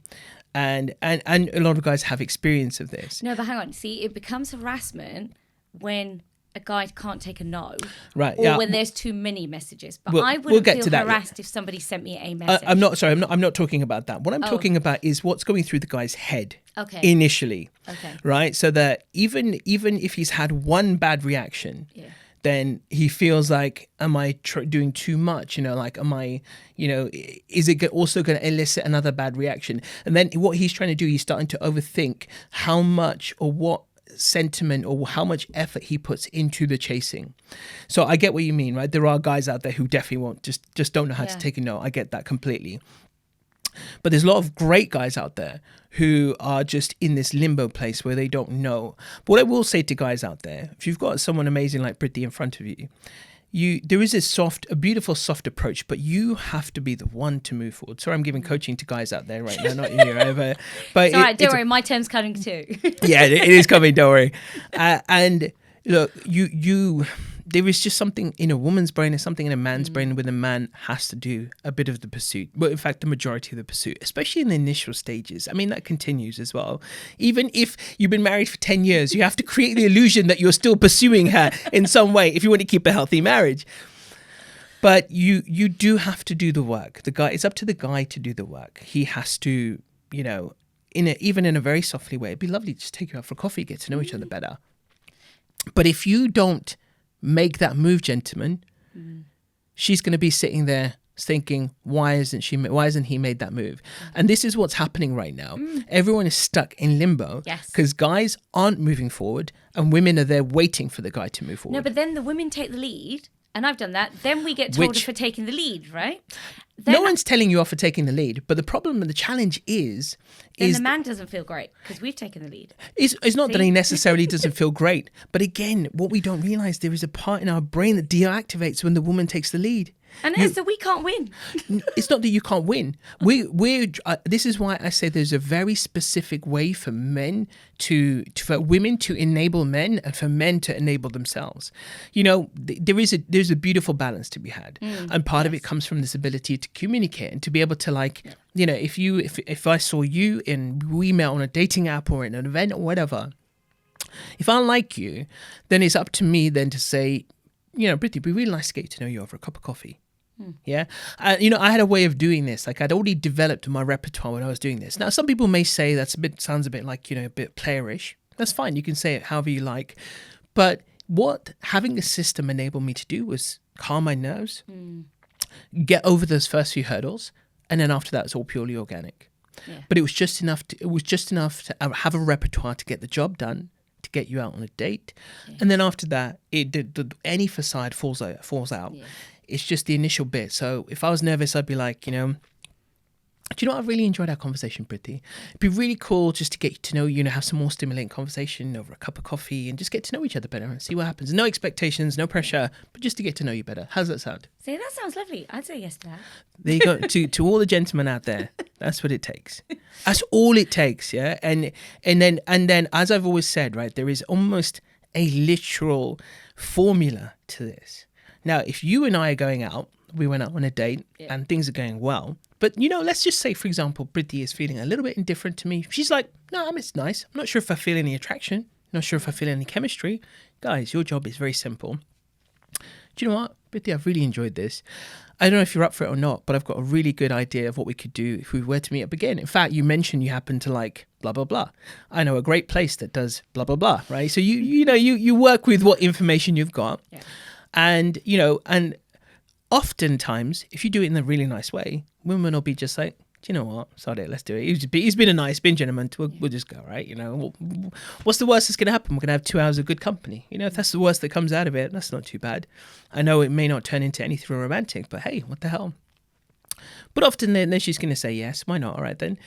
and a lot of guys have experience of this. No, but hang on. See, it becomes harassment when a guy can't take a no, right? Or when there's too many messages. But I wouldn't feel harassed if somebody sent me a message. I'm not talking about that. What I'm talking about is what's going through the guy's head. Okay. Initially. Okay. Right. So that even if he's had one bad reaction. Yeah. Then he feels like, am I doing too much? Am I, is it also going to elicit another bad reaction? And then what he's trying to do, he's starting to overthink how much or what sentiment or how much effort he puts into the chasing. So I get what you mean, right? There are guys out there who definitely won't, just don't know how to take a no. I get that completely. But there's a lot of great guys out there who are just in this limbo place where they don't know. But what I will say to guys out there, if you've got someone amazing like Pritti in front of you, there is a beautiful soft approach, but you have to be the one to move forward. Sorry, I'm giving coaching to guys out there right now, not you. But all right, don't worry, my term's coming too. Yeah, it is coming. Don't worry. And look, there is just something in a woman's brain and something in a man's brain where the man has to do a bit of the pursuit. Well, in fact, the majority of the pursuit, especially in the initial stages. I mean, that continues as well. Even if you've been married for 10 years, you have to create the illusion that you're still pursuing her in some way if you want to keep a healthy marriage. But you do have to do the work. It's up to the guy to do the work. He has to, even in a very softly way. It'd be lovely to just take you out for coffee, get to know each other better. But if you don't make that move, gentlemen, she's going to be sitting there thinking, why hasn't he made that move? And this is what's happening right now. Everyone is stuck in limbo because guys aren't moving forward and women are there waiting for the guy to move forward. No, but then the women take the lead, and I've done that. Then we get told for taking the lead, right? No one's telling you off for taking the lead, but the problem and the challenge is the man doesn't feel great because we've taken the lead. It's not that he necessarily doesn't feel great, but again, what we don't realize, there is a part in our brain that deactivates when the woman takes the lead. And so we can't win. It's not that you can't win. This is why I say there's a very specific way for for women to enable men and for men to enable themselves. There's a beautiful balance to be had, and part of it comes from this ability to communicate and to be able to if I saw you and we met on a dating app or in an event or whatever, if I like you, then it's up to me then to say, Pritti, it'd be really nice to get to know you over a cup of coffee. Yeah. I had a way of doing this. Like, I'd already developed my repertoire when I was doing this. Now, some people may say sounds a bit like, a bit playerish. That's fine. You can say it however you like. But what having a system enabled me to do was calm my nerves, get over those first few hurdles. And then after that, it's all purely organic. Yeah. But it was just enough to have a repertoire to get the job done, to get you out on a date. Yeah. And then after that, any facade falls out. Yeah. It's just the initial bit. So if I was nervous, I'd be like, do you know what? I really enjoyed our conversation, Pritti. It'd be really cool just to get to know you, have some more stimulating conversation over a cup of coffee and just get to know each other better and see what happens. No expectations, no pressure, but just to get to know you better. How's that sound? See, that sounds lovely. I'd say yes to that. There you go. To all the gentlemen out there, that's what it takes. That's all it takes, yeah? And then, as I've always said, right, there is almost a literal formula to this. Now, if you and I are going out, we went out on a date and things are going well, but let's just say, for example, Pritti is feeling a little bit indifferent to me. She's like, no, it's nice. I'm not sure if I feel any attraction. Not sure if I feel any chemistry. Guys, your job is very simple. Do you know what, Pritti, I've really enjoyed this. I don't know if you're up for it or not, but I've got a really good idea of what we could do if we were to meet up again. In fact, you mentioned you happen to like blah, blah, blah. I know a great place that does blah, blah, blah, right? So you work with what information you've got. Yeah. And oftentimes, if you do it in a really nice way, women will be just like, do you know what? Sorry, let's do it. He's been a gentleman. We'll just go, right? What's the worst that's going to happen? We're going to have 2 hours of good company. If that's the worst that comes out of it, that's not too bad. I know it may not turn into anything romantic, but hey, what the hell? But often then she's going to say yes. Why not? All right then.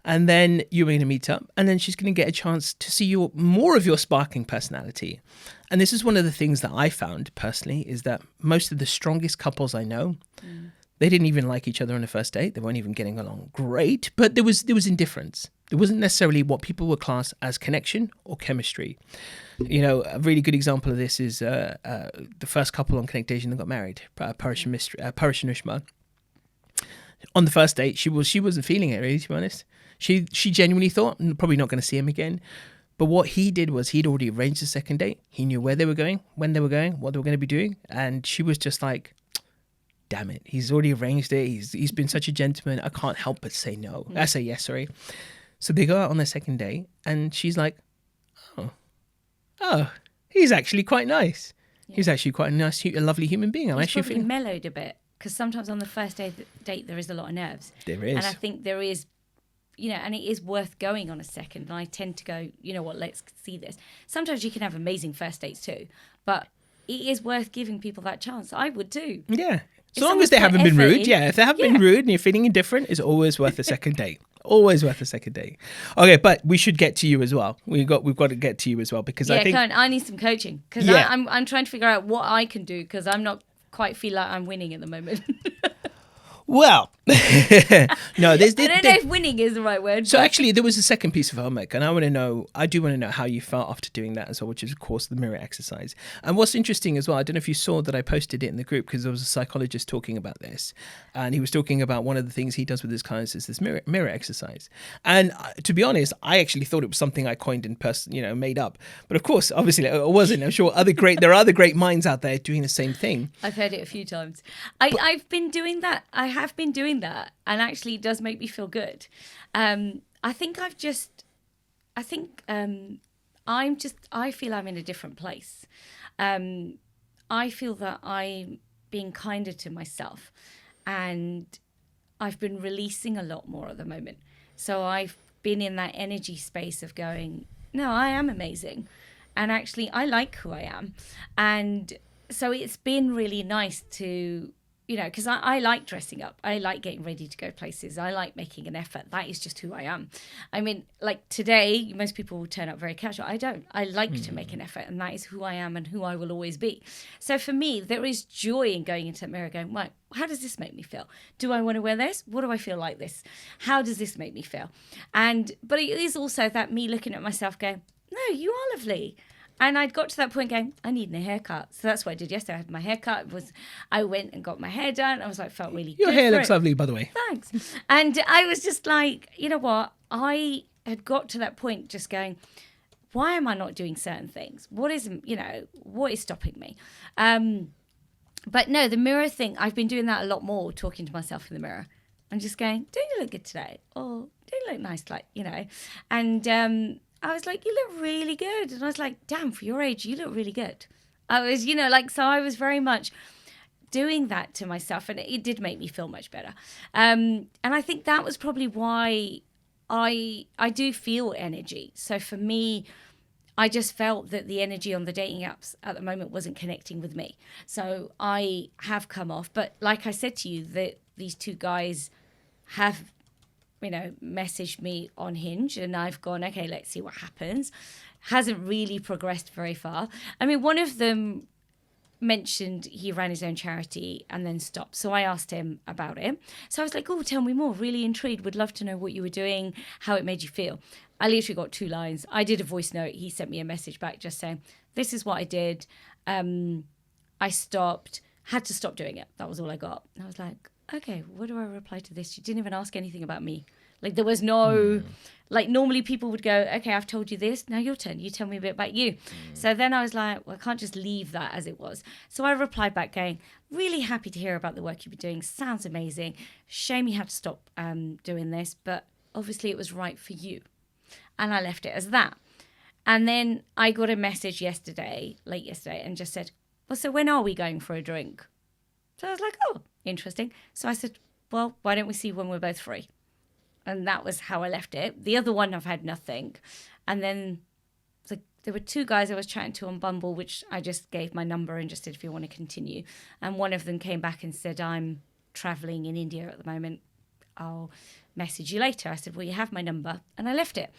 And then you're going to meet up, and then she's going to get a chance to see more of your sparkling personality. And this is one of the things that I found personally, is that most of the strongest couples I know, they didn't even like each other on the first date. They weren't even getting along great, but there was indifference. It wasn't necessarily what people would class as connection or chemistry. You know, a really good example of this is the first couple on Connect Asian that got married, Parish and Ushma. On the first date, she wasn't feeling it, really, to be honest. She genuinely thought, probably not going to see him again. But what he did was he'd already arranged the second date. He knew where they were going, when they were going, what they were going to be doing. And she was just like, damn it, he's already arranged it. He's been such a gentleman. I can't help but say no. I say yes, sorry. So they go out on their second date and she's like, oh, he's actually quite nice. Yeah. He's actually quite a lovely human being. I'm actually probably mellowed a bit, because sometimes on the first date there is a lot of nerves. There is. And I think there is, you know, and it is worth going on a second. And I tend to go, you know what, let's see this. Sometimes you can have amazing first dates too, but it is worth giving people that chance. I would too. Yeah. As long as they haven't been rude. Yeah. If they haven't been rude and you're feeling indifferent, it's always worth a second date. Always worth a second date. Okay, but we should get to you as well. We've got to get to you as well, because I think I need some coaching, because I'm trying to figure out what I can do, because I'm not quite feel like I'm winning at the moment. Well, no, I don't know if winning is the right word. So actually, there was a second piece of homework, and I do want to know how you felt after doing that as well, which is, of course, the mirror exercise. And what's interesting as well, I don't know if you saw that I posted it in the group, because there was a psychologist talking about this, and he was talking about one of the things he does with his clients is this mirror exercise. And to be honest, I actually thought it was something I coined and made up. But of course, obviously, it wasn't. I'm sure there are other great minds out there doing the same thing. I've heard it a few times. I've been doing that. I have been doing that, and actually it does make me feel good. I feel I'm in a different place. I feel that I'm being kinder to myself, and I've been releasing a lot more at the moment. So I've been in that energy space of going, no, I am amazing, and actually I like who I am. And so it's been really nice to, you know, because I like dressing up. I like getting ready to go places. I like making an effort. That is just who I am. I mean, like today, most people will turn up very casual. I don't. I like to make an effort, and that is who I am and who I will always be. So for me, there is joy in going into that mirror going, right, how does this make me feel? Do I want to wear this? What do I feel like this? How does this make me feel? But it is also that me looking at myself going, no, you are lovely. And I'd got to that point going, I need a haircut. So that's what I did yesterday. I had my haircut. I went and got my hair done. I was like, felt really good. Your hair looks lovely, by the way. Thanks. And I was just like, you know what? I had got to that point just going, why am I not doing certain things? What is stopping me? But no, the mirror thing, I've been doing that a lot more, talking to myself in the mirror. I'm just going, don't you look good today? Or don't you look nice, like, you know? And I was like, you look really good. And I was like, damn, for your age, you look really good. I was, so I was very much doing that to myself, and it did make me feel much better. And I think that was probably why I do feel energy. So for me, I just felt that the energy on the dating apps at the moment wasn't connecting with me. So I have come off. But like I said to you, that these two guys have messaged me on Hinge, and I've gone, okay, let's see what happens. Hasn't really progressed very far. I mean, one of them mentioned he ran his own charity and then stopped. So I asked him about it. So I was like, oh, tell me more. Really intrigued. Would love to know what you were doing, how it made you feel. I literally got 2 lines. I did a voice note. He sent me a message back just saying, this is what I did. I stopped, had to stop doing it. That was all I got. And I was like, okay, what do I reply to this? You didn't even ask anything about me. Like, there was no, like, normally people would go, okay, I've told you this. Now your turn. You tell me a bit about you. So then I was like, well, I can't just leave that as it was. So I replied back going, really happy to hear about the work you've been doing. Sounds amazing. Shame you had to stop doing this, but obviously it was right for you. And I left it as that. And then I got a message late yesterday, and just said, well, so when are we going for a drink? So I was like, oh, interesting. So I said, well, why don't we see when we're both free? And that was how I left it. The other one, I've had nothing. And then there were 2 guys I was chatting to on Bumble, which I just gave my number and just said, if you want to continue. And one of them came back and said, I'm traveling in India at the moment. I'll message you later. I said, well, you have my number. And I left it.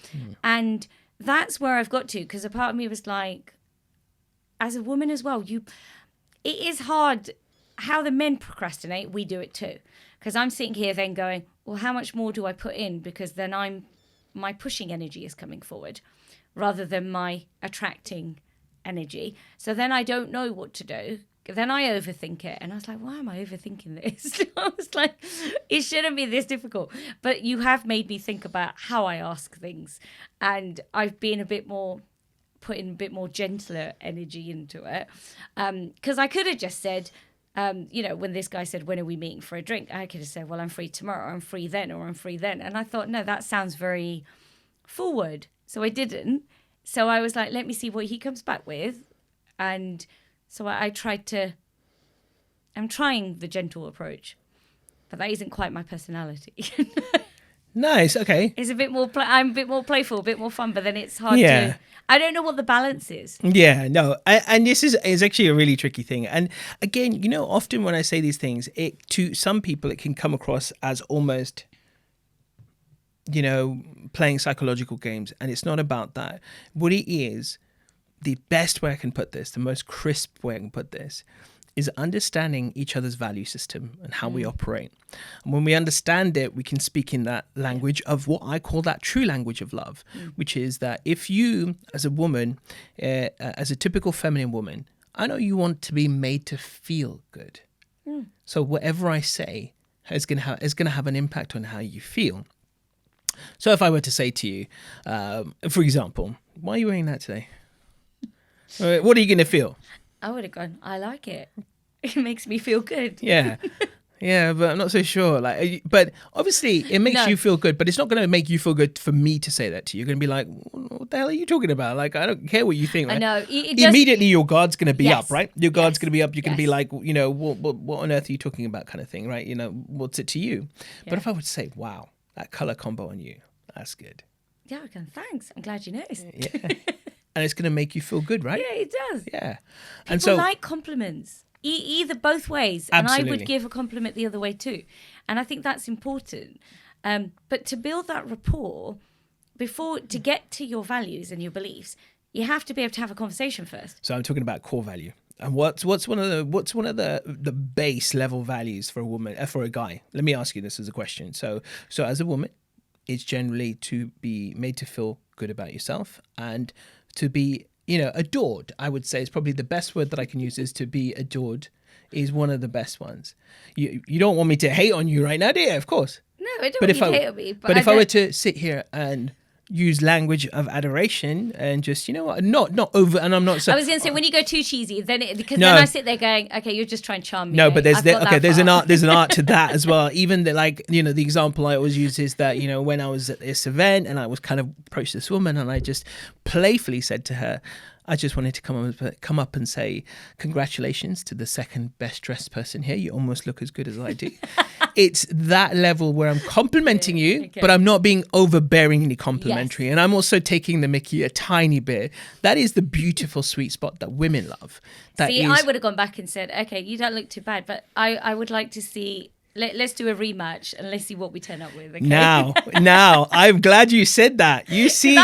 And that's where I've got to, because a part of me was like, as a woman as well, it is hard. How the men procrastinate, we do it too. Because I'm sitting here then going, well, how much more do I put in? Because then I'm my pushing energy is coming forward rather than my attracting energy. So then I don't know what to do. Then I overthink it. And I was like, why am I overthinking this? I was like, it shouldn't be this difficult. But you have made me think about how I ask things. And I've been putting a bit more gentler energy into it. Because I could have just said, when this guy said, when are we meeting for a drink? I could have said, well, I'm free tomorrow. I'm free then, or I'm free then. And I thought, no, that sounds very forward. So I didn't. So I was like, let me see what he comes back with. And so I'm trying the gentle approach, but that isn't quite my personality. Nice. Okay. It's a bit more, I'm a bit more playful, a bit more fun, but then it's hard to, I don't know what the balance is. Yeah, no. And this is actually a really tricky thing. And again, often when I say these things, to some people, it can come across as almost, playing psychological games. And it's not about that. What it is, the best way I can put this, the most crisp way I can put this, is understanding each other's value system and how we operate. And when we understand it, we can speak in that language of what I call that true language of love, which is that if you, as a woman, as a typical feminine woman, I know you want to be made to feel good. So whatever I say is going to have an impact on how you feel. So if I were to say to you, for example, why are you wearing that today? What are you going to feel? I would have gone, I like it. It makes me feel good. Yeah. Yeah, but I'm not so sure. But obviously it makes you feel good, but it's not going to make you feel good for me to say that to you. You're going to be like, what the hell are you talking about? Like, I don't care what you think. Right? I know. Immediately your guard's going to be up, right? Your guard's going to be up. You're going to be like, what on earth are you talking about kind of thing, right? What's it to you? Yeah. But if I would say, wow, that color combo on you, that's good. Yeah, I can. Thanks. I'm glad you noticed. Yeah. And it's going to make you feel good, right? Yeah, it does. Yeah. People like compliments, either both ways. Absolutely. And I would give a compliment the other way too. And I think that's important. But to build that rapport, to get to your values and your beliefs, you have to be able to have a conversation first. So I'm talking about core value. And what's one of the base level values for a woman, for a guy? Let me ask you this as a question. So as a woman, it's generally to be made to feel good about yourself and to be, adored. I would say is probably the best word that I can use, is to be adored is one of the best ones. You don't want me to hate on you right now, do you? Of course. No, I don't want you to hate on me. But if I were to sit here and use language of adoration and just, not over, and I'm not so... I was going to say, when you go too cheesy, then I sit there going, okay, you're just trying to charm me. No, but there's an art to that as well. Even the example I always use is that, when I was at this event and I was kind of approached this woman and I just playfully said to her, I just wanted to come up and say, congratulations to the second best dressed person here. You almost look as good as I do. It's that level where I'm complimenting you, but I'm not being overbearingly complimentary. Yes. And I'm also taking the mickey a tiny bit. That is the beautiful sweet spot that women love. I would have gone back and said, okay, you don't look too bad, but I would like to see... Let's do a rematch and let's see what we turn up with. Okay? Now, I'm glad you said that. You see,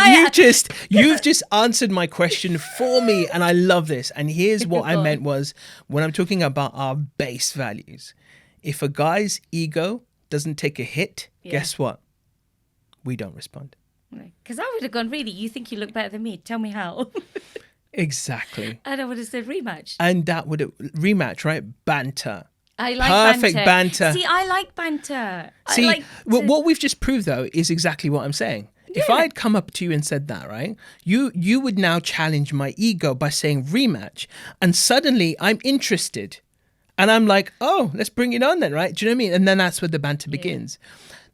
you've just answered my question for me, and I love this. And here's what I meant was, when I'm talking about our base values, if a guy's ego doesn't take a hit, guess what? We don't respond. Because I would have gone, really, you think you look better than me? Tell me how. Exactly. And I would have said rematch. And that would rematch, right? Banter. I like perfect banter. See, I like banter. What we've just proved, though, is exactly what I'm saying. Yeah. If I had come up to you and said that, right, you would now challenge my ego by saying rematch. And suddenly I'm interested. And I'm like, oh, let's bring it on then, right? Do you know what I mean? And then that's where the banter begins.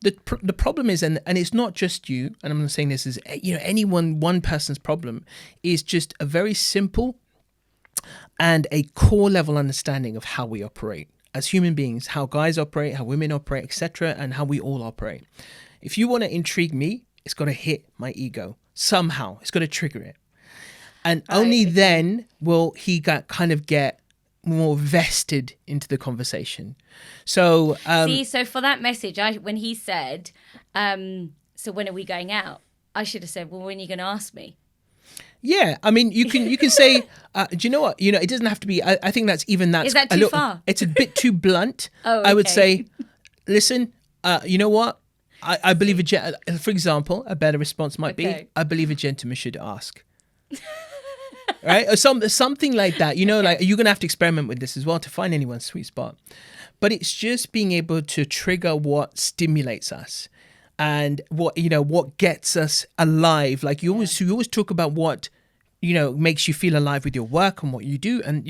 The problem is, and it's not just you, and I'm not saying this is, one person's problem, is just a very simple and a core level understanding of how we operate as human beings, how guys operate, how women operate, etc., and how we all operate. If you want to intrigue me, it's got to hit my ego somehow. It's got to trigger it, and only then will he get more vested into the conversation. So so for that message, when he said, so when are we going out? I should have said, well, when are you going to ask me? Yeah, I mean, you can say, do you know what? It doesn't have to be. I think that's Is that too far? It's a bit too blunt. Oh, okay. I would say, listen, you know what? I believe for example, a better response might be, Okay. I believe a gentleman should ask. Right? Or something like that. Like you're going to have to experiment with this as well to find anyone's sweet spot. But it's just being able to trigger what stimulates us and what gets us alive. Like you always talk about what makes you feel alive with your work and what you do, and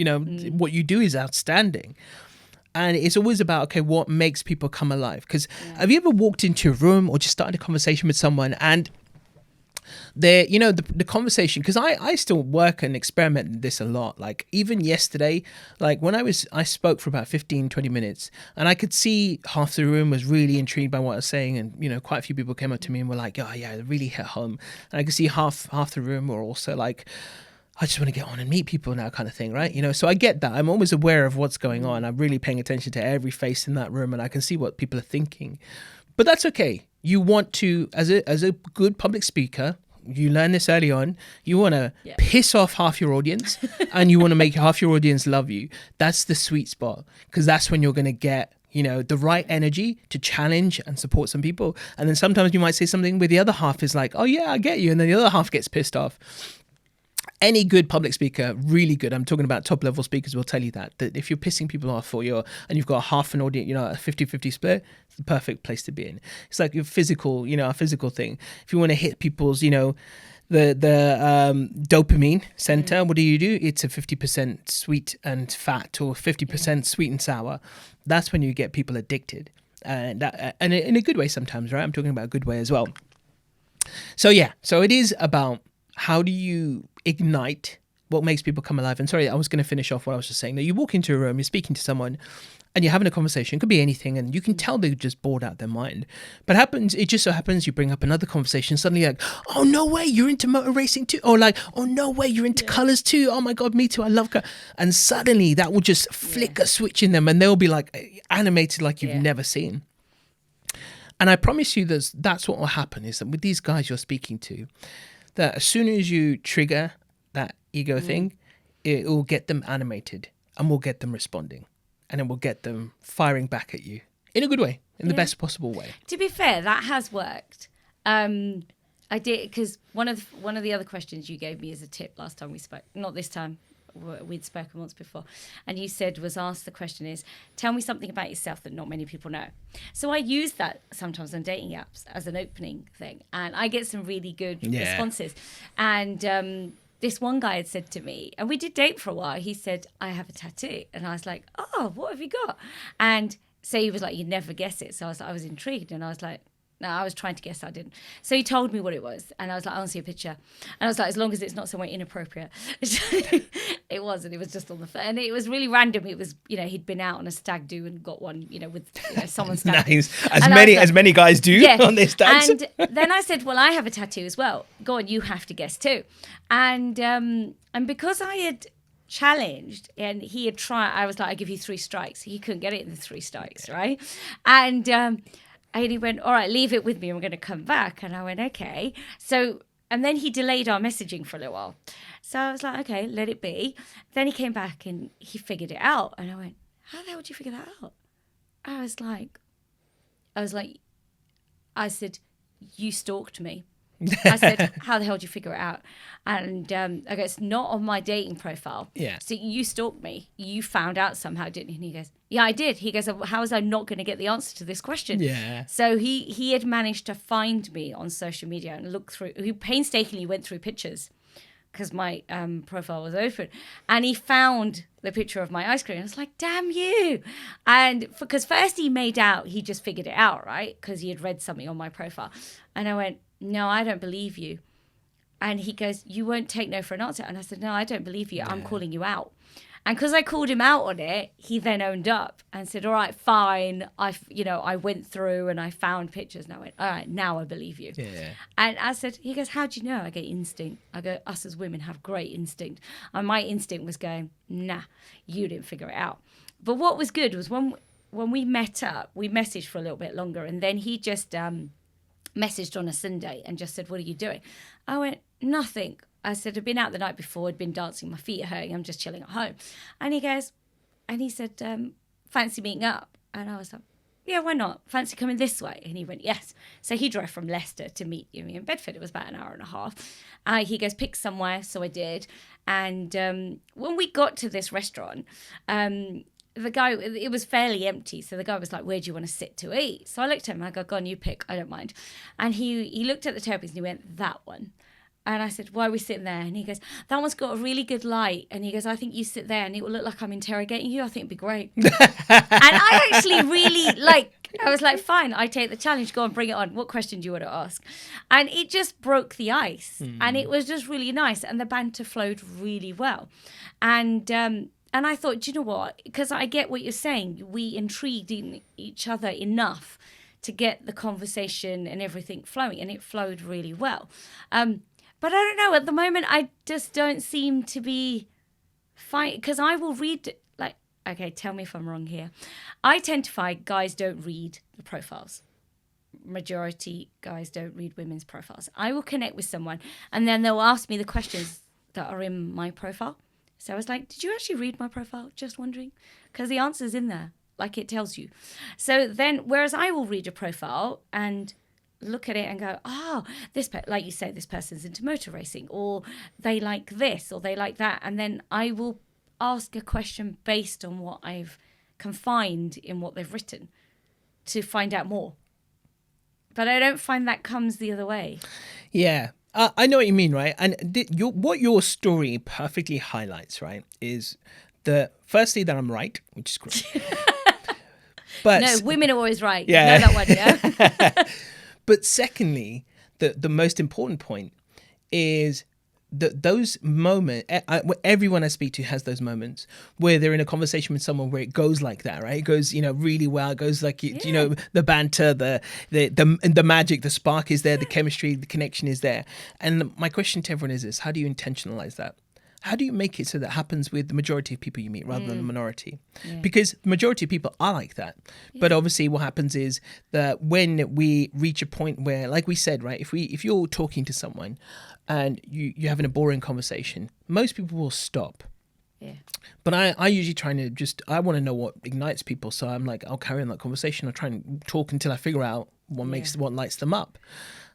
what you do is outstanding. And it's always about, okay, what makes people come alive? Because have you ever walked into a room or just started a conversation with someone and the conversation, because I still work and experiment in this a lot. Like even yesterday, like when I spoke for about 15-20 minutes, and I could see half the room was really intrigued by what I was saying, and quite a few people came up to me and were like, oh yeah, it really hit home. And I could see half the room were also like, I just want to get on and meet people now, kind of thing, right? So I get that. I'm always aware of what's going on. I'm really paying attention to every face in that room, and I can see what people are thinking. But that's okay. You want to, as a good public speaker, you learn this early on, you want to piss off half your audience and you want to make half your audience love you. That's the sweet spot, because that's when you're going to get the right energy to challenge and support some people. And then sometimes you might say something where the other half is like, oh yeah, I get you. And then the other half gets pissed off. Any good public speaker, really good, I'm talking about top level speakers, will tell you that if you're pissing people off and you've got half an audience, a 50-50 split, it's the perfect place to be in. It's like your physical, a physical thing. If you want to hit people's, the dopamine center, what do? It's a 50% sweet and fat or 50% sweet and sour. That's when you get people addicted. And in a good way sometimes, right? I'm talking about a good way as well. So it is about, how do you ignite what makes people come alive? And sorry, I was going to finish off what I was just saying. That you walk into a room, you're speaking to someone, and you're having a conversation. It could be anything, and you can tell they're just bored out of their mind. But it just so happens you bring up another conversation. Suddenly, like, oh no way, you're into motor racing too, or like, oh no way, you're into colors too. Oh my god, me too. I love color. And suddenly that will just flick a switch in them, and they'll be like animated like you've never seen. And I promise you, that's what will happen. Is that with these guys you're speaking to, that as soon as you trigger that ego thing, it will get them animated and will get them responding, and it will get them firing back at you in a good way, in the best possible way. To be fair, that has worked. I did, because one of the other questions you gave me as a tip last time we spoke, not this time, we'd spoken once before, and you said asked the question is, tell me something about yourself that not many people know. So I use that sometimes on dating apps as an opening thing, and I get some really good responses. And this one guy had said to me, and we did date for a while, he said, I have a tattoo. And I was like, oh, what have you got? And so he was like, you'd never guess it. So I was intrigued, and I was like, no, I was trying to guess, I didn't. So he told me what it was, and I was like, I want to see a picture. And I was like, as long as it's not somewhere inappropriate. It wasn't. It was just on the phone. And it was really random. It was, he'd been out on a stag do and got one, with someone's stag. Nice. As many guys do on their stags. And then I said, well, I have a tattoo as well. Go on, you have to guess too. And because I had challenged and he had tried, I was like, I give you 3 strikes. He couldn't get it in the 3 strikes, right? And he went, all right, leave it with me. I'm going to come back. And I went, okay. So, and then he delayed our messaging for a little while. So I was like, okay, let it be. Then he came back and he figured it out. And I went, how the hell did you figure that out? I said, you stalked me. I said, how the hell did you figure it out? And I go, it's not on my dating profile. Yeah. So you stalked me. You found out somehow, didn't you? And he goes, yeah, I did. He goes, how was I not going to get the answer to this question? Yeah. So he had managed to find me on social media and look through, he painstakingly went through pictures because my profile was open. And he found the picture of my ice cream. I was like, damn you. And because first he made out, he just figured it out, right? Because he had read something on my profile. And I went, no, I don't believe you. And he goes, you won't take no for an answer. And I said, no, I don't believe you. I'm calling you out. And because I called him out on it, he then owned up and said, all right, fine. I went through and I found pictures. And I went, all right, now I believe you. Yeah. And I said, he goes, how do you know? I go, instinct. I go, us as women have great instinct. And my instinct was going, nah, you didn't figure it out. But what was good was when we met up, we messaged for a little bit longer. And then he just messaged on a Sunday and just said, what are you doing? I went, nothing. I said, I'd been out the night before, I'd been dancing, my feet are hurting, I'm just chilling at home. And he goes, and he said, fancy meeting up? And I was like, yeah, why not? Fancy coming this way? And he went, yes. So he drove from Leicester to meet me in Bedford. It was about an hour and a half. He goes, pick somewhere. So I did. And when we got to this restaurant, the guy, it was fairly empty. So the guy was like, where do you want to sit to eat? So I looked at him. I go, go on, you pick. I don't mind. And he looked at the tables and he went, that one. And I said, why are we sitting there? And he goes, that one's got a really good light. And he goes, I think you sit there and it will look like I'm interrogating you. I think it'd be great. And I actually really I was like, fine, I take the challenge. Go on, bring it on. What question do you want to ask? And it just broke the ice. And it was just really nice. And the banter flowed really well. And I thought, do you know what? Because I get what you're saying. We intrigued in each other enough to get the conversation and everything flowing. And it flowed really well. But I don't know, at the moment, I just don't seem to be fine. Because I will read, okay, tell me if I'm wrong here. I tend to find guys don't read the profiles. Majority guys don't read women's profiles. I will connect with someone and then they'll ask me the questions that are in my profile. So I was like, did you actually read my profile? Just wondering. Because the answer's in there, like it tells you. So then, whereas I will read your profile and look at it and go, like you say, this person's into motor racing, or they like this, or they like that. And then I will ask a question based on what I've can find in what they've written to find out more. But I don't find that comes the other way. Yeah. I know what you mean, right? And what your story perfectly highlights, right, is firstly that I'm right, which is great. But no, women are always right. Yeah. You know that one, yeah? But secondly, the most important point is that those moments, everyone I speak to has those moments where they're in a conversation with someone where it goes like that, right? It goes, really well. It goes like, the banter, the magic, the spark is there, the chemistry, the connection is there. And my question to everyone is this: how do you intentionalize that? How do you make it so that happens with the majority of people you meet rather than the minority? Yeah. Because the majority of people are like that. Yeah. But obviously what happens is that when we reach a point where, like we said, right, if you're talking to someone and you're having a boring conversation, most people will stop. Yeah. But I usually I want to know what ignites people. So I'm like, I'll carry on that conversation. I'll try and talk until I figure out what lights them up.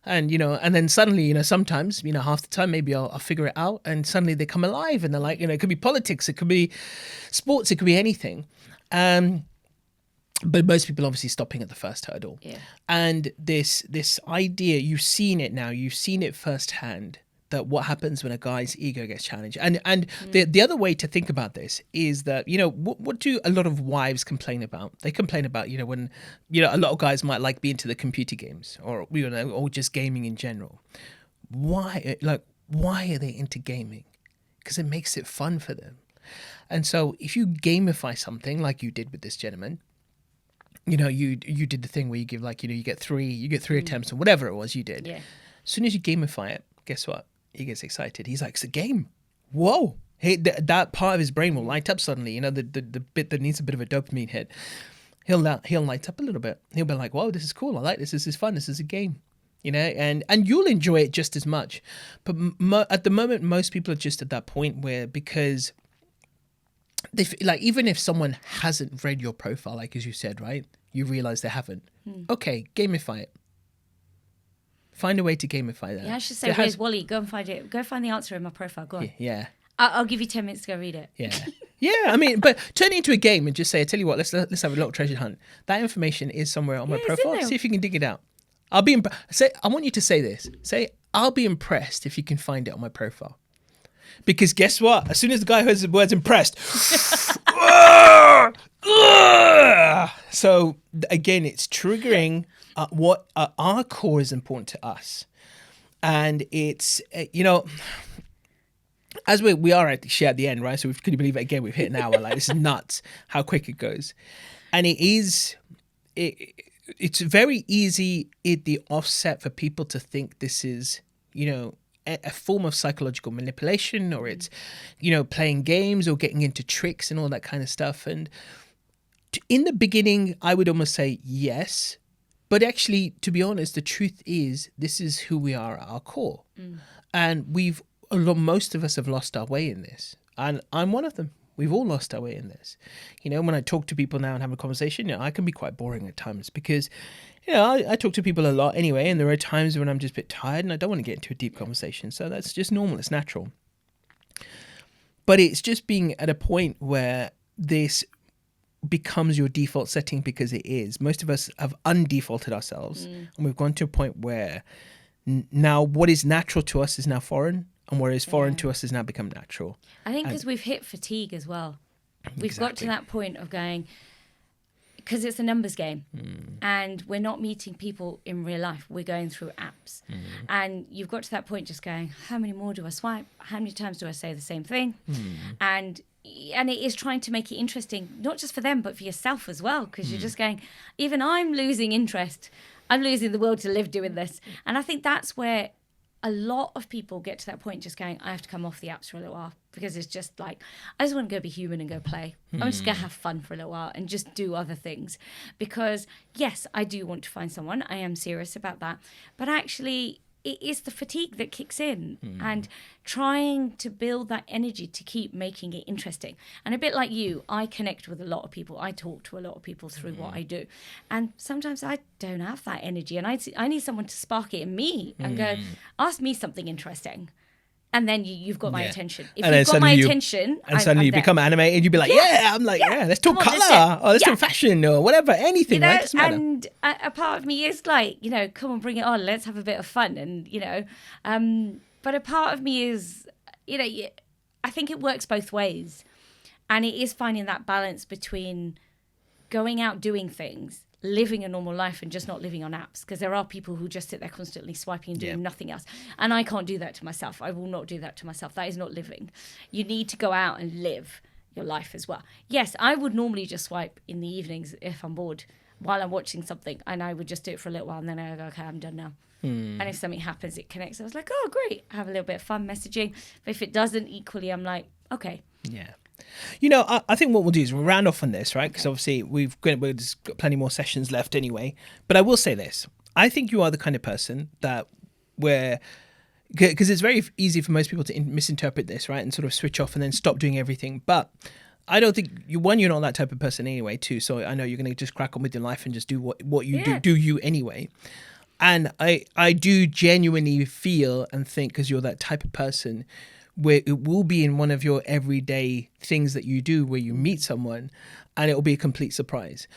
And, and then suddenly, sometimes, half the time, maybe I'll figure it out and suddenly they come alive and they're like, it could be politics, it could be sports, it could be anything. But most people obviously stopping at the first hurdle. Yeah. And this idea, you've seen it now, you've seen it firsthand, that what happens when a guy's ego gets challenged. And the other way to think about this is that, what do a lot of wives complain about? They complain about, when, a lot of guys might be into the computer games or, or just gaming in general. Why are they into gaming? Because it makes it fun for them. And so if you gamify something like you did with this gentleman, you did the thing where you give you get three attempts or whatever it was you did. Yeah. As soon as you gamify it, guess what? He gets excited. He's like, it's a game. Whoa. Hey, that part of his brain will light up suddenly. The bit that needs a bit of a dopamine hit. He'll light up a little bit. He'll be like, whoa, this is cool. I like this. This is fun. This is a game. And you'll enjoy it just as much. But at the moment, most people are just at that point where, because they even if someone hasn't read your profile, as you said, right? You realize they haven't. Okay, gamify it. Find a way to gamify that. Yeah, I should say, where's Wally? Go and find it. Go find the answer in my profile. Go on. Yeah. I'll give you 10 minutes to go read it. Yeah. Yeah, but turn it into a game and just say, I tell you what, let's have a little treasure hunt. That information is somewhere on my profile. See if you can dig it out. I want you to say this. Say, I'll be impressed if you can find it on my profile. Because guess what? As soon as the guy hears the words impressed, so again, it's triggering what our core is important to us. And it's, as we are actually at the end, right? So can you believe it? Again, we've hit an hour. This is nuts how quick it goes. And it's very easy at the offset for people to think this is, a form of psychological manipulation, or it's, playing games or getting into tricks and all that kind of stuff. And in the beginning, I would almost say yes. But actually, to be honest, the truth is this is who we are at our core. And most of us have lost our way in this. And I'm one of them. We've all lost our way in this. You know, when I talk to people now and have a conversation, I can be quite boring at times because, I talk to people a lot anyway, and there are times when I'm just a bit tired and I don't want to get into a deep conversation. So that's just normal. It's natural. But it's just being at a point where this becomes your default setting, because it is. Most of us have undefaulted ourselves, and we've gone to a point where now what is natural to us is now foreign, and what is foreign to us has now become natural. I think because we've hit fatigue as well. We've got to that point of going, because it's a numbers game, and we're not meeting people in real life. We're going through apps, and you've got to that point just going, how many more do I swipe? How many times do I say the same thing? And it is trying to make it interesting, not just for them, but for yourself as well, because you're just going, even I'm losing interest. I'm losing the will to live doing this. And I think that's where a lot of people get to that point, just going, I have to come off the apps for a little while, because it's just like, I just want to go be human and go play. I'm just going to have fun for a little while and just do other things. Because yes, I do want to find someone. I am serious about that. But actually, it is the fatigue that kicks in, and trying to build that energy to keep making it interesting. And a bit like you, I connect with a lot of people. I talk to a lot of people through what I do. And sometimes I don't have that energy, and I need someone to spark it in me and go, ask me something interesting. And then you've got my attention. If you've got my attention, and suddenly you become animated, you'd be like, I'm like, let's talk colour, or let's talk fashion, or whatever, anything, right? Doesn't matter. And a part of me is like, come on, bring it on, let's have a bit of fun. And, but a part of me is, I think it works both ways. And it is finding that balance between going out doing things, living a normal life, and just not living on apps, because there are people who just sit there constantly swiping and doing nothing else, and I can't do that to myself. I will not do that to myself. That is not living. You need to go out and live your life as well. Yes, I would normally just swipe in the evenings if I'm bored while I'm watching something, and I would just do it for a little while, and then I go, okay, I'm done now. And if something happens, it connects. I was like, oh great, have a little bit of fun messaging. But if it doesn't, equally, I'm like, okay. I think what we'll do is we'll round off on this, right? Because obviously we've got plenty more sessions left anyway. But I will say this. I think you are the kind of person that because it's very easy for most people to misinterpret this, right? And sort of switch off and then stop doing everything. But I don't think, you're not that type of person anyway, too. So I know you're going to just crack on with your life and just do what you do you anyway. And I do genuinely feel and think, because you're that type of person, where it will be in one of your everyday things that you do, where you meet someone and it will be a complete surprise.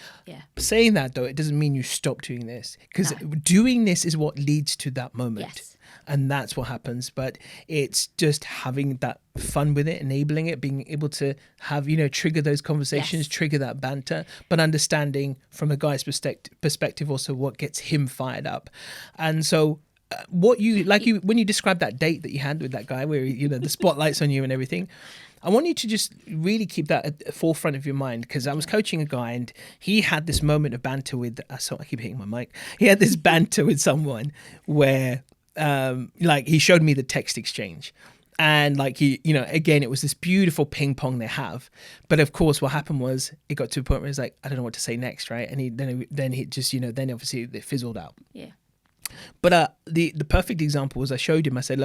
Saying that, though, it doesn't mean you stop doing this, because doing this is what leads to that moment. And that's what happens. But it's just having that fun with it, enabling it, being able to have, trigger those conversations, trigger that banter, but understanding from a guy's perspective also what gets him fired up. And so when you described that date that you had with that guy, where the spotlight's on you and everything, I want you to just really keep that at the forefront of your mind, because I was coaching a guy and he had this moment of banter with I keep hitting my mic. He had this banter with someone where he showed me the text exchange, and again, it was this beautiful ping pong they have. But of course, what happened was it got to a point where he's like, I don't know what to say next, right? And then he just then obviously it fizzled out. But the perfect example was, I showed him, I said,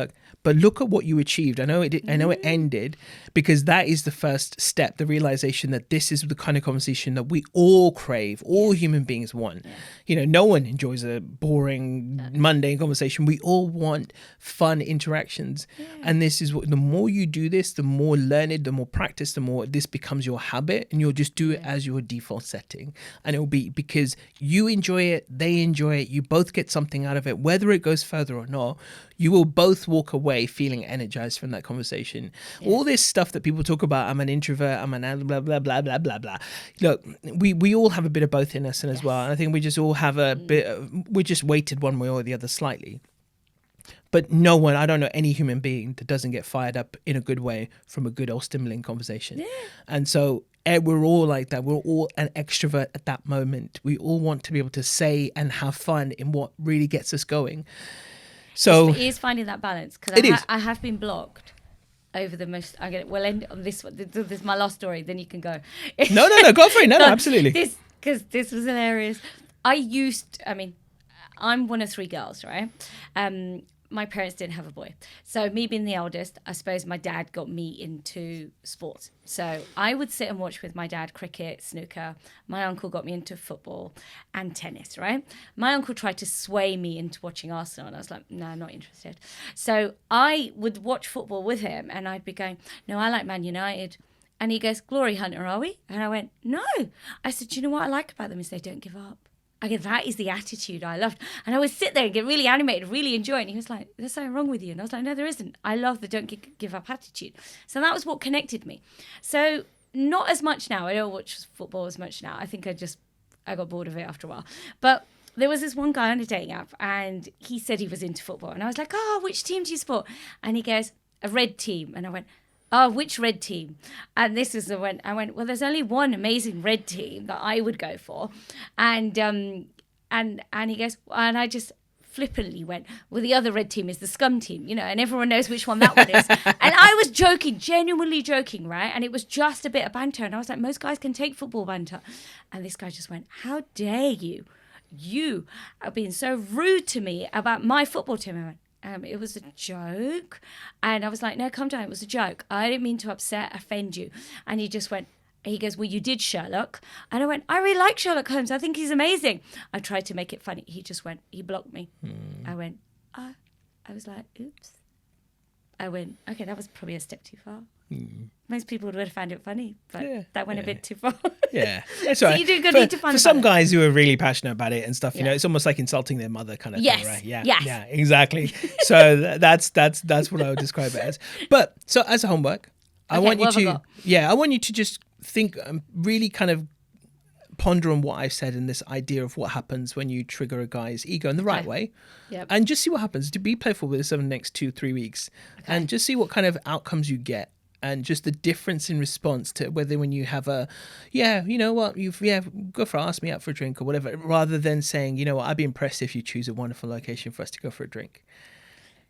look at what you achieved. I know it ended, because that is the first step, the realization that this is the kind of conversation that we all crave, all human beings want. No one enjoys a boring, mundane conversation. We all want fun interactions. And this is the more you do this, the more learned, the more practice, the more this becomes your habit, and you'll just do it as your default setting. And it will be because you enjoy it, they enjoy it, you both get something out of it, whether it goes further or not. You will both walk away feeling energized from that conversation. All this stuff that people talk about, I'm an introvert, I'm an blah, blah, blah, blah, blah, blah. Look, we all have a bit of both in us as well. And I think we just all have a bit, we're just weighted one way or the other slightly. But I don't know any human being that doesn't get fired up in a good way from a good old stimulating conversation. And so we're all like that. We're all an extrovert at that moment. We all want to be able to say and have fun in what really gets us going. So it is finding that balance, because I have been blocked over the most. We'll end on this one. This is my last story. Then you can go. No, go for it. No, absolutely. Because this was hilarious. I'm one of 3 girls, right? my parents didn't have a boy. So me being the eldest, I suppose my dad got me into sports. So I would sit and watch with my dad cricket, snooker. My uncle got me into football and tennis, right? My uncle tried to sway me into watching Arsenal, and I was like, no, not interested. So I would watch football with him, and I'd be going, no, I like Man United. And he goes, Glory Hunter, are we? And I went, no. I said, do you know what I like about them is they don't give up. I go, that is the attitude I loved. And I would sit there and get really animated, really enjoy it. And he was like, there's something wrong with you. And I was like, no, there isn't. I love the don't give up attitude. So that was what connected me. So not as much now. I don't watch football as much now. I think I got bored of it after a while. But there was this one guy on a dating app, and he said he was into football. And I was like, oh, which team do you support? And he goes, a red team. And I went, oh, which red team? And this is when I went, well, there's only one amazing red team that I would go for. And he goes, and I just flippantly went, well, the other red team is the scum team, and everyone knows which one that one is. And I was joking, genuinely joking, right? And it was just a bit of banter. And I was like, most guys can take football banter. And this guy just went, how dare you? You are being so rude to me about my football team. I went, it was a joke. And I was like, no, calm down. It was a joke. I didn't mean to offend you. And he goes, well, you did Sherlock. And I went, I really like Sherlock Holmes. I think he's amazing. I tried to make it funny. He just went, he blocked me. I went, I was like, oops. I went, okay, that was probably a step too far. Most people would have found it funny, but that went a bit too far. Yeah, that's right. So you do good need to find for some guys who are really passionate about it and stuff. It's almost like insulting their mother kind of thing, right? Yeah, exactly. So that's what I would describe it as. But so as a homework, I want you to just think, really kind of ponder on what I've said in this idea of what happens when you trigger a guy's ego in the right way. Yep. And just see what happens. To be playful with this over the next 2-3 weeks, and just see what kind of outcomes you get. And just the difference in response to whether when you have go for ask me out for a drink or whatever, rather than saying, you know what, I'd be impressed if you choose a wonderful location for us to go for a drink.